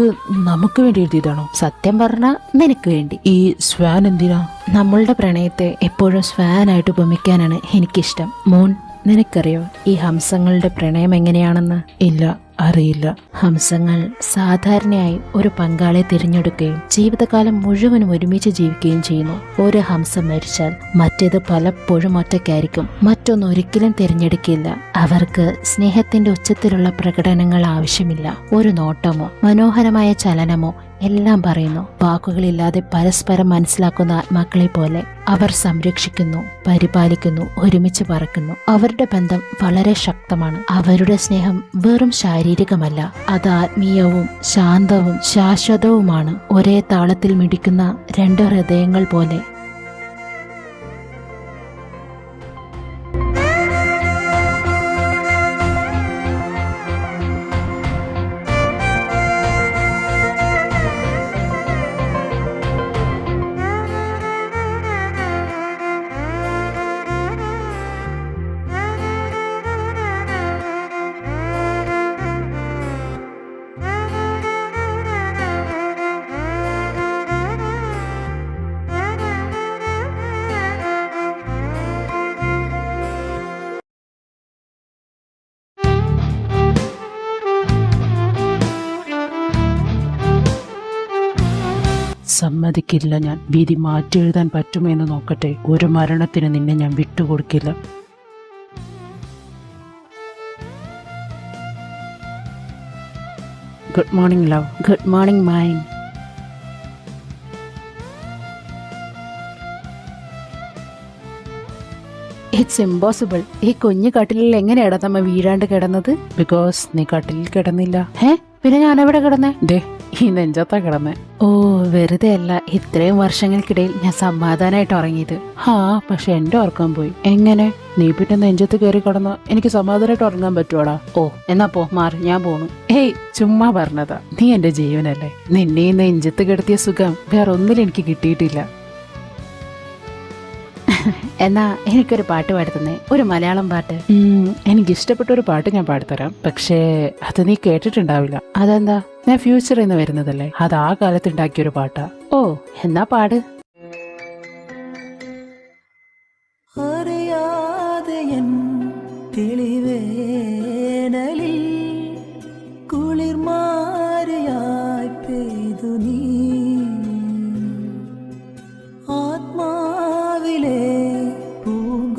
നമുക്ക് വേണ്ടി എഴുതിയതാണോ? സത്യം പറഞ്ഞാ നിനക്ക് വേണ്ടി. ഈ സ്വാൻ എന്തിനാ? നമ്മളുടെ പ്രണയത്തെ എപ്പോഴും സ്വാനായിട്ട് ഉപമിക്കാനാണ് എനിക്കിഷ്ടം. മോൻ, നിനക്കറിയോ ഈ ഹംസങ്ങളുടെ പ്രണയം എങ്ങനെയാണെന്ന്? ഇല്ല, അറിയില്ല. ഹംസങ്ങൾ സാധാരണയായി ഒരു പങ്കാളിയെ തിരഞ്ഞെടുക്കുകയും ജീവിതകാലം മുഴുവനും ഒരുമിച്ച് ജീവിക്കുകയും ചെയ്യുന്നു. ഒരു ഹംസം മരിച്ചാൽ മറ്റേത് പലപ്പോഴും ഒറ്റയ്ക്കായിരിക്കും. മറ്റൊന്നും ഒരിക്കലും തിരഞ്ഞെടുക്കില്ല. അവർക്ക് സ്നേഹത്തിന്റെ ഉച്ചത്തിലുള്ള പ്രകടനങ്ങൾ ആവശ്യമില്ല. ഒരു നോട്ടമോ മനോഹരമായ ചലനമോ എല്ലാം പറയുന്നു. വാക്കുകളില്ലാതെ പരസ്പരം മനസ്സിലാക്കുന്ന ആത്മാക്കളെ പോലെ അവർ സംരക്ഷിക്കുന്നു, പരിപാലിക്കുന്നു, ഒരുമിച്ച് പറക്കുന്നു. അവരുടെ ബന്ധം വളരെ ശക്തമാണ്. അവരുടെ സ്നേഹം വെറും ശാരീരികമല്ല, അത് ആത്മീയവും ശാന്തവും ശാശ്വതവുമാണ്. ഒരേ താളത്തിൽ മിടിക്കുന്ന രണ്ട് ഹൃദയങ്ങൾ പോലെ. സമ്മതിക്കില്ല. ഞാൻ വിധി മാറ്റി എഴുതാൻ പറ്റുമോ എന്ന് നോക്കട്ടെ. ഒരു മരണത്തിന് നിന്നെ ഞാൻ വിട്ടുകൊടുക്കില്ല. Good morning love. Good morning mine. It's impossible. ഈ കുഞ്ഞു കട്ടിലിൽ എങ്ങനെയാടാ നമ്മ വീഴാണ്ട് കിടന്നത്? ബിക്കോസ് നീ കട്ടിലിൽ കിടന്നില്ല. പിന്നെ ഞാൻ എവിടെ കിടന്നേ? ദേ, ഈ നെഞ്ചത്താ കിടന്നേ. ഓ, വെറുതെ അല്ല ഇത്രയും വർഷങ്ങൾക്കിടയിൽ ഞാൻ സമാധാനമായിട്ട് ഉറങ്ങിയത്. പക്ഷെ എന്റെ ഉറക്കം പോയി. എങ്ങനെ? നീ പിന്നെ നെഞ്ചത്ത് കയറി കിടന്ന എനിക്ക് സമാധാനമായിട്ട് ഉറങ്ങാൻ പറ്റുവാടാ? ഓ, എന്നാ പോ, മാറി, ഞാൻ പോണു. ഏയ്, ചുമ്മാ പറഞ്ഞതാ. നീ എന്റെ ജീവനല്ലേ. നിന്നെ ഈ നെഞ്ചത്ത് കിടത്തിയ സുഖം വേറെ ഒന്നിലും എനിക്ക് കിട്ടിയിട്ടില്ല. എന്നാ എനിക്കൊരു പാട്ട് പാടുത്തന്നേ, ഒരു മലയാളം പാട്ട്. എനിക്ക് ഇഷ്ടപ്പെട്ട ഒരു പാട്ട് ഞാൻ പാടിത്തരാം. പക്ഷേ അത് നീ കേട്ടിട്ടുണ്ടാവില്ല. അതെന്താ? ഞാൻ ഫ്യൂച്ചറിൽ നിന്ന് വരുന്നതല്ലേ, അത് ആ കാലത്ത് ഉണ്ടാക്കിയൊരു പാട്ടാ. ഓ, എന്നാ പാട്. അറിയാതെ എൻ തെളിവേനലിൽ കുളിർമാരിയായി പെയ്തു നീ ആത്മാവിലെ പൂങ്കോടിയിൽ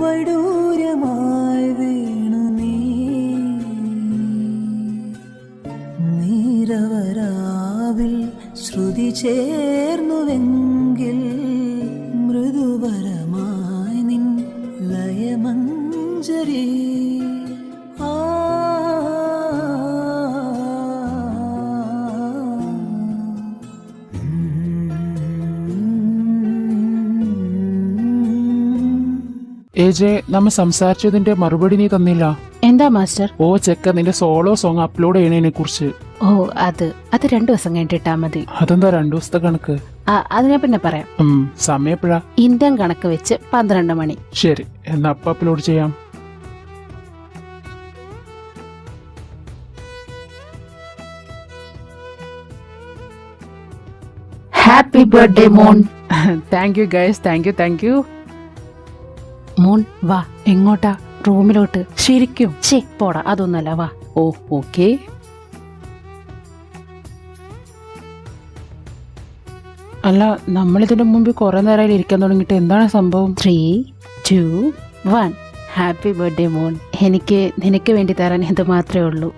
വടൂരമായി വീണു നീ നീരവരാവിൽ ശ്രുതി ചേർന്നുവെങ്കിൽ മൃദുവരമായി നിൻ ലയമഞ്ജരി ഏജെ, നമ്മ സംസാരിച്ചതിന്റെ മറുപടി നീ തന്നില്ല. എന്താ മാസ്റ്റർ? ഓ ചെക്ക, നിന്റെ സോളോ സോങ് അപ്ലോഡ് ചെയ്യണതിനെ കുറിച്ച്. ഓ, അത് 2 ദിവസം കഴിഞ്ഞിട്ടാ മതി. അതെന്താ 2 ദിവസത്തെ കണക്ക്? അത് ഞാൻ പിന്നെ പറയാം. സമയം എപ്പോഴാ? ഇന്ത്യൻ കണക്ക് വെച്ച് 12 മണി. ശരി, എന്നാ അപ്പ അപ്ലോഡ് ചെയ്യാം. ഹാപ്പി ബർത്ത്ഡേ മോൻ. Thank you guys, thank you. മോൻ വാ. എങ്ങോട്ടാ? റൂമിലോട്ട്. ശരിക്കും? പോടാ, അതൊന്നല്ല, വാ. ഓ, ഓക്കെ. അല്ല, നമ്മളിതിന്റെ മുമ്പ് കുറെ നേരം ഇരിക്കാൻ തുടങ്ങിയിട്ട് എന്താണ് സംഭവം? 3, 2, 1. ഹാപ്പി ബർത്ത്ഡേ മോൻ. എനിക്ക് നിനക്ക് വേണ്ടി തരാൻ ഇത് മാത്രമേ ഉള്ളൂ.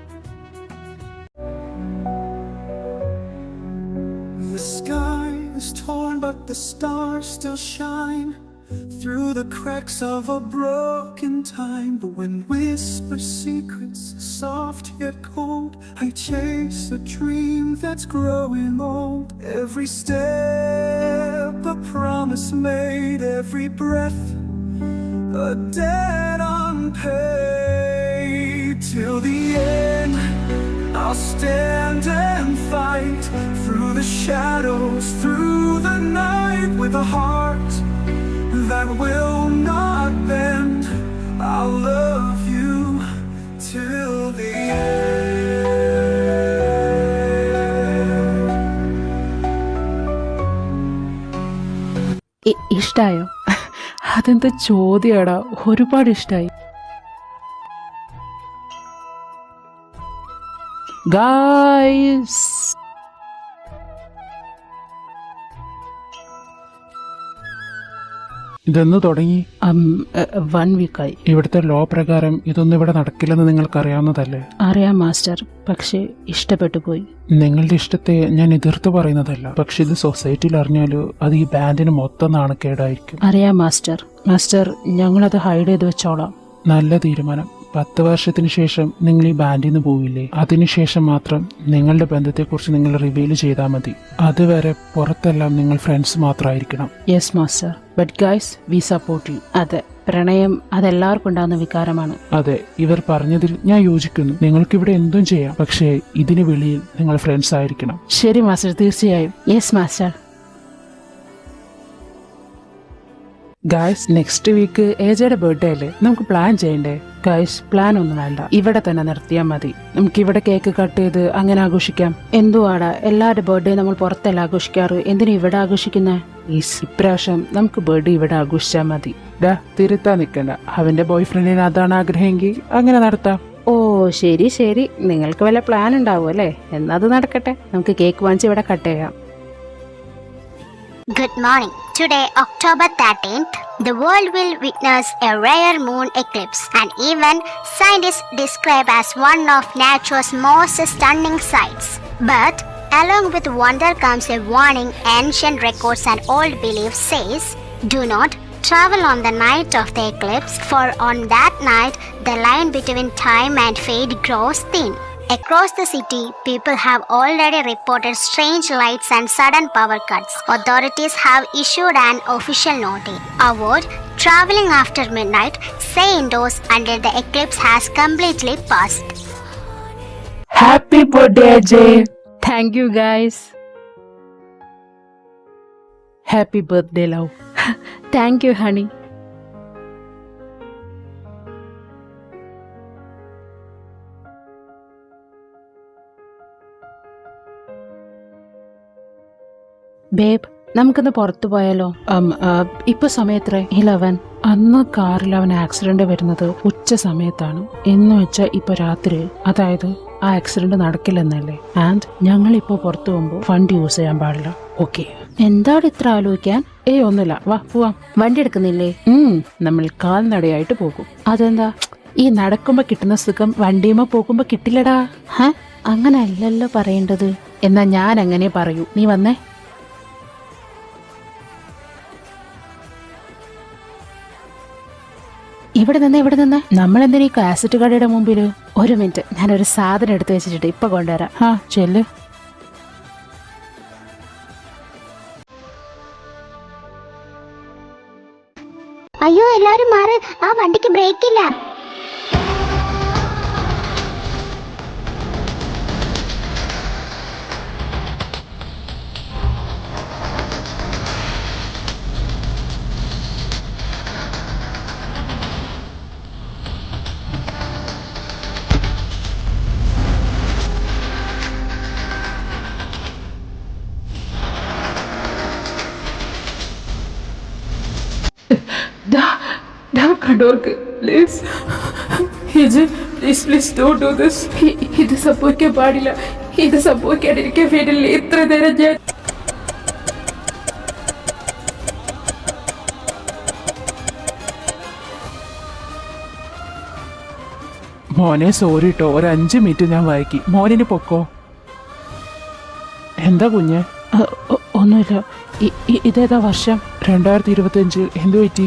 the stars still shine through the cracks of a broken time. The wind whispers secrets, soft yet cold. I chase a dream that's growing old. Every step a promise made, every breath a debt unpaid. Till the end I'll stand and fight through the shadows, through the night, with a heart that will not bend. I'll love you till the end. ഇഷ്ടായോ? അതെന്താ ചോദ്യാടാ, ഒരുപാട് ഇഷ്ടായി. Guys, ഇതെന്ന് തുടങ്ങി? 1 വീക്കായി. ഇവിടുത്തെ law പ്രകാരം ഇതൊന്നും ഇവിടെ നടക്കില്ലെന്ന് നിങ്ങൾക്കറിയാവുന്നതല്ലേ? അറിയാം മാസ്റ്റർ, പക്ഷേ ഇഷ്ടപ്പെട്ടു പോയി. നിങ്ങളുടെ ഇഷ്ടത്തെ ഞാൻ എതിർത്ത് പറയുന്നതല്ല, പക്ഷെ ഇത് സൊസൈറ്റിയിൽ അറിഞ്ഞാൽ അത് ഈ ബാൻഡിന് മൊത്തം നാണക്കേടായിരിക്കും. അറിയാം മാസ്റ്റർ. മാസ്റ്റർ, ഞങ്ങളത് ഹൈഡ് ചെയ്ത് വെച്ചോളാം. നല്ല തീരുമാനം. 10 വർഷത്തിന് ശേഷം നിങ്ങൾ ഈ ബാൻഡിൽ നിന്ന് പോവില്ലേ? അതിനുശേഷം മാത്രം നിങ്ങളുടെ ബന്ധത്തെക്കുറിച്ച് നിങ്ങൾ റിവീൽ ചെയ്താൽ മതി. അതുവരെ പുറത്തെല്ലാം നിങ്ങൾ ഫ്രണ്ട്സ് മാത്രമായിരിക്കണം. Yes master, but guys we support you. അതെ, പ്രണയം അതെല്ലാവർക്കും ഉണ്ടാകുന്ന വികാരമാണ്. അതെ, ഇവർ പറഞ്ഞതിൽ ഞാൻ യോജിക്കുന്നു. നിങ്ങൾക്കിവിടെ എന്തും ചെയ്യാം, പക്ഷേ ഇതിന് വെളിയിൽ നിങ്ങൾ ഫ്രണ്ട്സ് ആയിരിക്കണം. ശരി മാസ്റ്റർ, തീർച്ചയായും. Yes master. Guys, next week ഏജയുടെ ബർത്ത്ഡേ അല്ലേ? നമുക്ക് പ്ലാൻ ചെയ്യണ്ടേ? ഗൈസ്, പ്ലാൻ ഒന്നും വേണ്ട, ഇവിടെ തന്നെ നിർത്തിയാൽ മതി. നമുക്ക് ഇവിടെ കേക്ക് കട്ട് ചെയ്ത് അങ്ങനെ ആഘോഷിക്കാം. എന്തുവാടാ, എല്ലാവരുടെ ബർത്ത്ഡേ നമ്മൾ പുറത്തല്ല ആഘോഷിക്കാറ്, എന്തിനാ ഇവിടെ ആഘോഷിക്കുന്നേ? ഇപ്രാവശ്യം നമുക്ക് ബർത്ത്ഡേ ഇവിടെ ആഘോഷിച്ചാൽ മതി. തിരുത്താൻ നിൽക്കണ്ട. അവന്റെ ബോയ് ഫ്രണ്ടിന് അതാണ് ആഗ്രഹമെങ്കിൽ അങ്ങനെ നടത്താം. ഓ ശരി ശരി, നിങ്ങൾക്ക് വല്ല പ്ലാൻ ഉണ്ടാവും അല്ലേ? എന്നാ അത് നടക്കട്ടെ, നമുക്ക് കേക്ക് വാങ്ങിച്ച് ഇവിടെ കട്ട് ചെയ്യാം. Good morning. Today, October 13th, the world will witness a rare moon eclipse, an event scientists describe as one of nature's most stunning sights. But along with wonder comes a warning. Ancient records and old beliefs says, do not travel on the night of the eclipse, for on that night, the line between time and fate grows thin. Across the city, people have already reported strange lights and sudden power cuts. Authorities have issued an official notice. Avoid traveling after midnight. Stay indoors until the eclipse has completely passed. Happy birthday, Ajay. Thank you, guys. Happy birthday, love. Thank you, honey. Babe, നമുക്കിന്ന് പുറത്തു പോയാലോ? ഇപ്പൊ സമയത്ര? 11. അന്ന് കാറിൽ അവൻ accident വരുന്നത് ഉച്ച സമയത്താണ്. എന്ന് വെച്ചാൽ ഇപ്പൊ രാത്രി, അതായത് ആ ആക്സിഡന്റ് നടക്കില്ലെന്നല്ലേ? ആൻഡ് ഞങ്ങൾ ഇപ്പൊ പുറത്തു പോകുമ്പോ ഫണ്ട് യൂസ് ചെയ്യാൻ പാടില്ല. ഓക്കെ, എന്താണ് ഇത്ര ആലോചിക്കാൻ? ഒന്നുമില്ല, വാ പോവാം. വണ്ടി എടുക്കുന്നില്ലേ? നമ്മൾ കാൽനടയായിട്ട് പോകും. അതെന്താ? ഈ നടക്കുമ്പോ കിട്ടുന്ന സുഖം വണ്ടിയുമ്പോ പോകുമ്പോ കിട്ടില്ലടാ. അങ്ങനെ അല്ലല്ലോ പറയേണ്ടത്. എന്നാ ഞാൻ അങ്ങനെ പറയൂ. നീ വന്നേ. ഇവിടെ നിന്ന് നമ്മളെന്തിനാ ഈ കാസറ്റ് കടയുടെ മുമ്പില്? ഒരു മിനിറ്റ്, ഞാനൊരു സാധനം എടുത്തു വെച്ചിട്ട് ഇപ്പൊ കൊണ്ടുവരാം. ചെല്ല്. അയ്യോ, എല്ലാരും മാറ്, ആ വണ്ടിക്ക് ബ്രേക്ക് ഇല്ല. കണ്ടോർക്ക് please, please don't do this. ഇത് സംഭവിക്കാൻ പാടില്ല. ഇത് സംഭവിക്കാതിരിക്കാൻ വേണ്ടിയില്ല ഇത്ര നേരം ഞാൻ. മോനെ സോറി കേട്ടോ, ഒരു 5 മിനിറ്റ് ഞാൻ വായിക്കി. മോനിന് പൊക്കോ. എന്താ കുഞ്ഞെ? ഒന്നുമില്ല, ഇതേതാ വർഷം? 2025. എന്തു പറ്റി?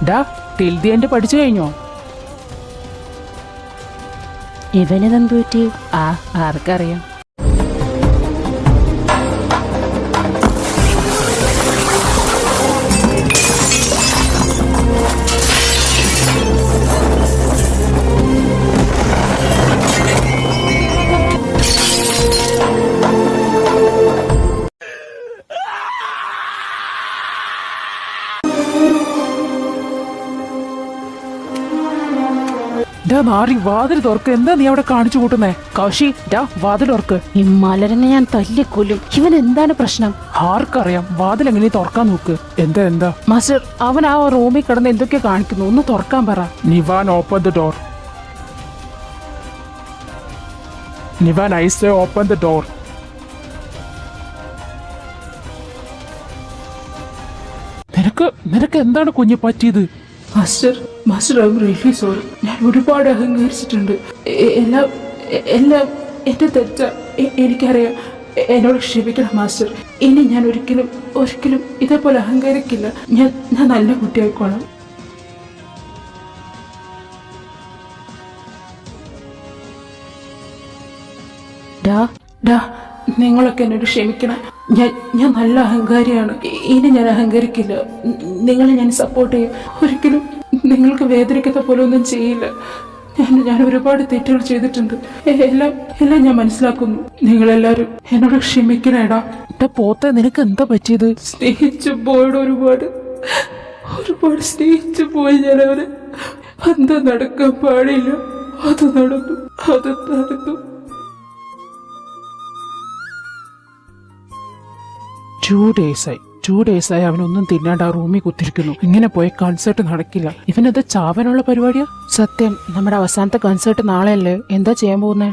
ഡാ ടിൽ ദി എൻഡ് പഠിച്ചു കഴിഞ്ഞോ? ഇവനിതെന്തു പറ്റി? ആർക്കറിയാം. ഡാ നാറി വാതിൽ തുറക്ക്. എന്താ നീ അവിടെ കാണിച്ചു കൂട്ടുന്നേ? കൗശി ഡാ വാതിൽ തുറക്ക്. ഈ മലരനെ ഞാൻ തല്ലിക്കൊല്ലും. ഇവൻ എന്താണ് പ്രശ്നം? ആർക്കറിയാം. വാതിൽ എങ്ങനെ തുറക്കാൻ നോക്ക്. എന്താ മാസ്റ്റർ, അവൻ ആ റൂമിൽ കിടന്ന് എന്തൊക്കെയോ കാണിക്കുന്നു. ഒന്ന് തുറക്കാൻ പറ. Nivan open the door. Nivan I say open the door. നിനക്ക് എന്താണ് കുഞ്ഞ് പറ്റിയത്? Master I'm really sorry. ഞാൻ ഒരുപാട് അഹങ്കരിച്ചിട്ടുണ്ട്. എല്ലാം എന്റെ തെറ്റാ. എനിക്കറിയാം. എന്നോട് ക്ഷമിക്കണം മാസ്റ്റർ. ഇനി ഞാൻ ഒരിക്കലും ഇതേപോലെ അഹങ്കരിക്കില്ല. ഞാൻ നല്ല കുട്ടിയായിക്കോളാം. നിങ്ങളൊക്കെ എന്നോട് ക്ഷമിക്കണം. ഞാൻ നല്ല അഹങ്കാരിയാണ്. ഇനി ഞാൻ അഹങ്കരിക്കില്ല. നിങ്ങളെ ഞാൻ സപ്പോർട്ട് ചെയ്യും. ഒരിക്കലും നിങ്ങൾക്ക് വേദനിക്കുന്ന പോലെ ഒന്നും ചെയ്യില്ല. ഞാൻ ഒരുപാട് തെറ്റുകൾ ചെയ്തിട്ടുണ്ട്. എല്ലാം ഞാൻ മനസ്സിലാക്കുന്നു. നിങ്ങളെല്ലാവരും എന്നോട് ക്ഷമിക്കണേടാ. പോത്തെ നിനക്ക് എന്താ പറ്റിയത്? സ്നേഹിച്ചു പോയിട്ട് ഒരുപാട് സ്നേഹിച്ചു പോയി. ഞാൻ അവരെ എന്താ നടക്കാൻ പാടില്ല. അത് നടന്നു. 2 ഡേയ്സായി അവനൊന്നും തിന്നാണ്ട് ആ റൂമിൽ കുത്തിരിക്കുന്നു. ഇങ്ങനെ പോയ കൺസേർട്ട് നടക്കില്ല. ഇവനത് ചാവാനുള്ള പരിപാടിയാ? സത്യം. നമ്മുടെ അവസാനത്തെ കൺസേർട്ട് നാളെയല്ലേ? എന്താ ചെയ്യാൻ പോകുന്നേ?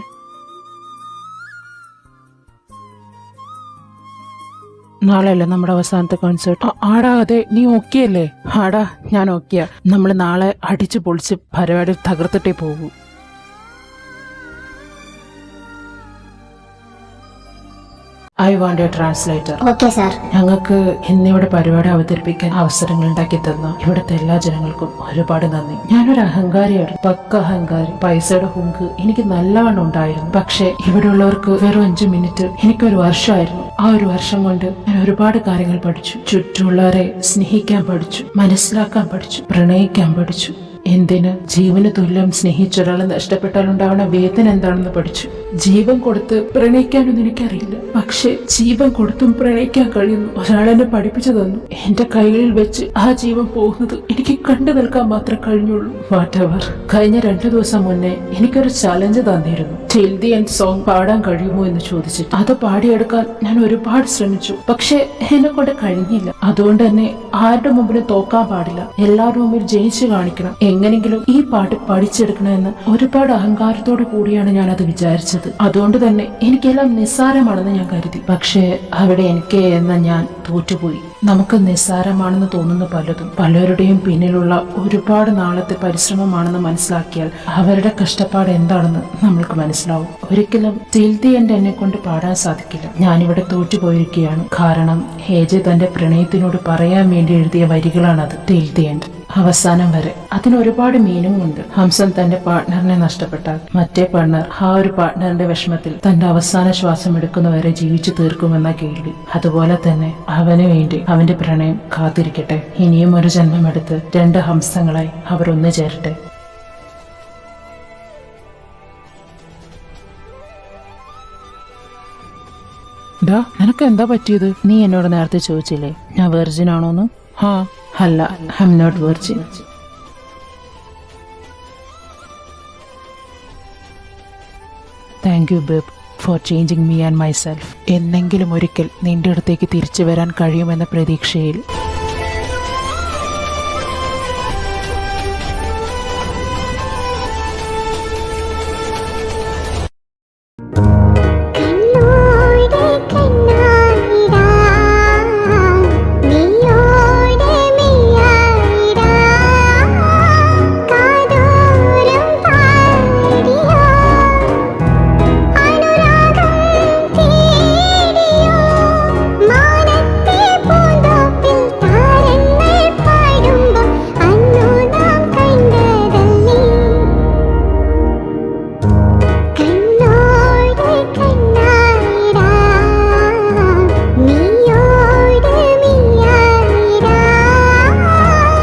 നാളെയല്ലേ നമ്മുടെ അവസാനത്തെ കൺസേർട്ട്? ആടാ അതെ. നീ ഓക്കെ അല്ലേ? ആടാ ഞാൻ ഓക്കെയാ. നമ്മൾ നാളെ അടിച്ചു പൊളിച്ച് പരിപാടി തകർത്തിട്ടേ പോകൂ. I want A translator. Okay sir. ഞങ്ങൾക്ക് ഇന്നിവിടെ പരിപാടി അവതരിപ്പിക്കാൻ അവസരങ്ങൾ ഉണ്ടാക്കി തന്ന ഇവിടുത്തെ എല്ലാ ജനങ്ങൾക്കും ഒരുപാട് നന്ദി. ഞാനൊരു അഹങ്കാരിയാണ്. പക്ക അഹങ്കാരി. പൈസയുടെ ഹുങ്ക് എനിക്ക് നല്ലവണ്ണം ഉണ്ടായിരുന്നു. പക്ഷെ ഇവിടെയുള്ളവർക്ക് വെറും 5 മിനിറ്റ് എനിക്കൊരു വർഷമായിരുന്നു. ആ ഒരു വർഷം കൊണ്ട് ഞാൻ ഒരുപാട് കാര്യങ്ങൾ പഠിച്ചു. ചുറ്റുമുള്ളവരെ സ്നേഹിക്കാൻ പഠിച്ചു, മനസ്സിലാക്കാൻ പഠിച്ചു, പ്രണയിക്കാൻ പഠിച്ചു. എന്തിന്? ജീവന് തുല്യം സ്നേഹിച്ചൊരാളെ നഷ്ടപ്പെട്ടാലുണ്ടാവുന്ന വേദന എന്താണെന്ന് പഠിച്ചു. ജീവൻ കൊടുത്ത് പ്രണയിക്കാനൊന്നും എനിക്കറിയില്ല. പക്ഷെ ജീവൻ കൊടുത്തും പ്രണയിക്കാൻ കഴിയുന്നു. ഒരാളെന്നെ പഠിപ്പിച്ചു തന്നു. എന്റെ കൈകളിൽ വെച്ച് ആ ജീവൻ പോകുന്നത് എനിക്ക് കണ്ടു നിൽക്കാൻ മാത്രമേ കഴിഞ്ഞുള്ളൂ. വാട്ടെവർ. കഴിഞ്ഞ 2 ദിവസം മുന്നേ എനിക്കൊരു ചലഞ്ച് തന്നിരുന്നു. ടിൽ ദി എൻഡ് സോങ് പാടാൻ കഴിയുമോ എന്ന് ചോദിച്ചിട്ട്. അത് പാടിയെടുക്കാൻ ഞാൻ ഒരുപാട് ശ്രമിച്ചു. പക്ഷെ എന്നെ കൊണ്ട് കഴിഞ്ഞില്ല. അതുകൊണ്ട് തന്നെ ആരുടെ മുമ്പിലും തോക്കാൻ പാടില്ല. എല്ലാവരുടെ മുമ്പിൽ ജയിച്ചു കാണിക്കണം. എങ്ങനെങ്കിലും ഈ പാട്ട് പഠിച്ചെടുക്കണമെന്ന് ഒരുപാട് അഹങ്കാരത്തോടു കൂടിയാണ് ഞാൻ അത് വിചാരിച്ചത്. അതുകൊണ്ട് തന്നെ എനിക്കെല്ലാം നിസ്സാരമാണെന്ന് ഞാൻ കരുതി. പക്ഷേ അവിടെ എനിക്ക് എന്ന ഞാൻ തോറ്റുപോയി. നമുക്ക് നിസ്സാരമാണെന്ന് തോന്നുന്ന പലരുടെയും പിന്നിലുള്ള ഒരുപാട് നാളത്തെ പരിശ്രമമാണെന്ന് മനസ്സിലാക്കിയാൽ അവരുടെ കഷ്ടപ്പാട് എന്താണെന്ന് നമ്മൾക്ക് മനസ്സിലാവും. ഒരിക്കലും ടിൽ ദി എൻഡ് എന്നെ കൊണ്ട് പാടാൻ സാധിക്കില്ല. ഞാനിവിടെ തോറ്റുപോയിരിക്കുകയാണ്. കാരണം ഹേജ തന്റെ പ്രണയത്തിനോട് പറയാൻ വേണ്ടി എഴുതിയ വരികളാണത്. ടിൽ ദി എൻഡ്, അവസാനം വരെ. അതിന് ഒരുപാട് മീനിങ് ഉണ്ട്. ഹംസൻ തന്റെ പാർട്ട്ണറിനെ നഷ്ടപ്പെട്ടാൽ മറ്റേ പാർട്ട്ണർ ആ ഒരു പാർട്ട്ണറിന്റെ വിഷമത്തിൽ തന്റെ അവസാന ശ്വാസം എടുക്കുന്നവരെ ജീവിച്ചു തീർക്കുമെന്ന കേൾവി. അതുപോലെ തന്നെ അവന് വേണ്ടി അവന്റെ പ്രണയം കാത്തിരിക്കട്ടെ. ഇനിയും ഒരു ജന്മമെടുത്ത് 2 ഹംസങ്ങളായി അവർ ഒന്നു ചേരട്ടെ. നിനക്ക് എന്താ പറ്റിയത്? നീ എന്നോട് നേരത്തെ ചോദിച്ചില്ലേ ഞാൻ വെർജിൻ ആണോന്ന്? അല്ല, I am not virgin. Thank you babe for changing me and myself. എന്നെങ്കിലും ഒരിക്കൽ നിന്റെ അടുത്തേക്ക് തിരിച്ചു വരാൻ കഴിയുമെന്ന പ്രതീക്ഷയിൽ.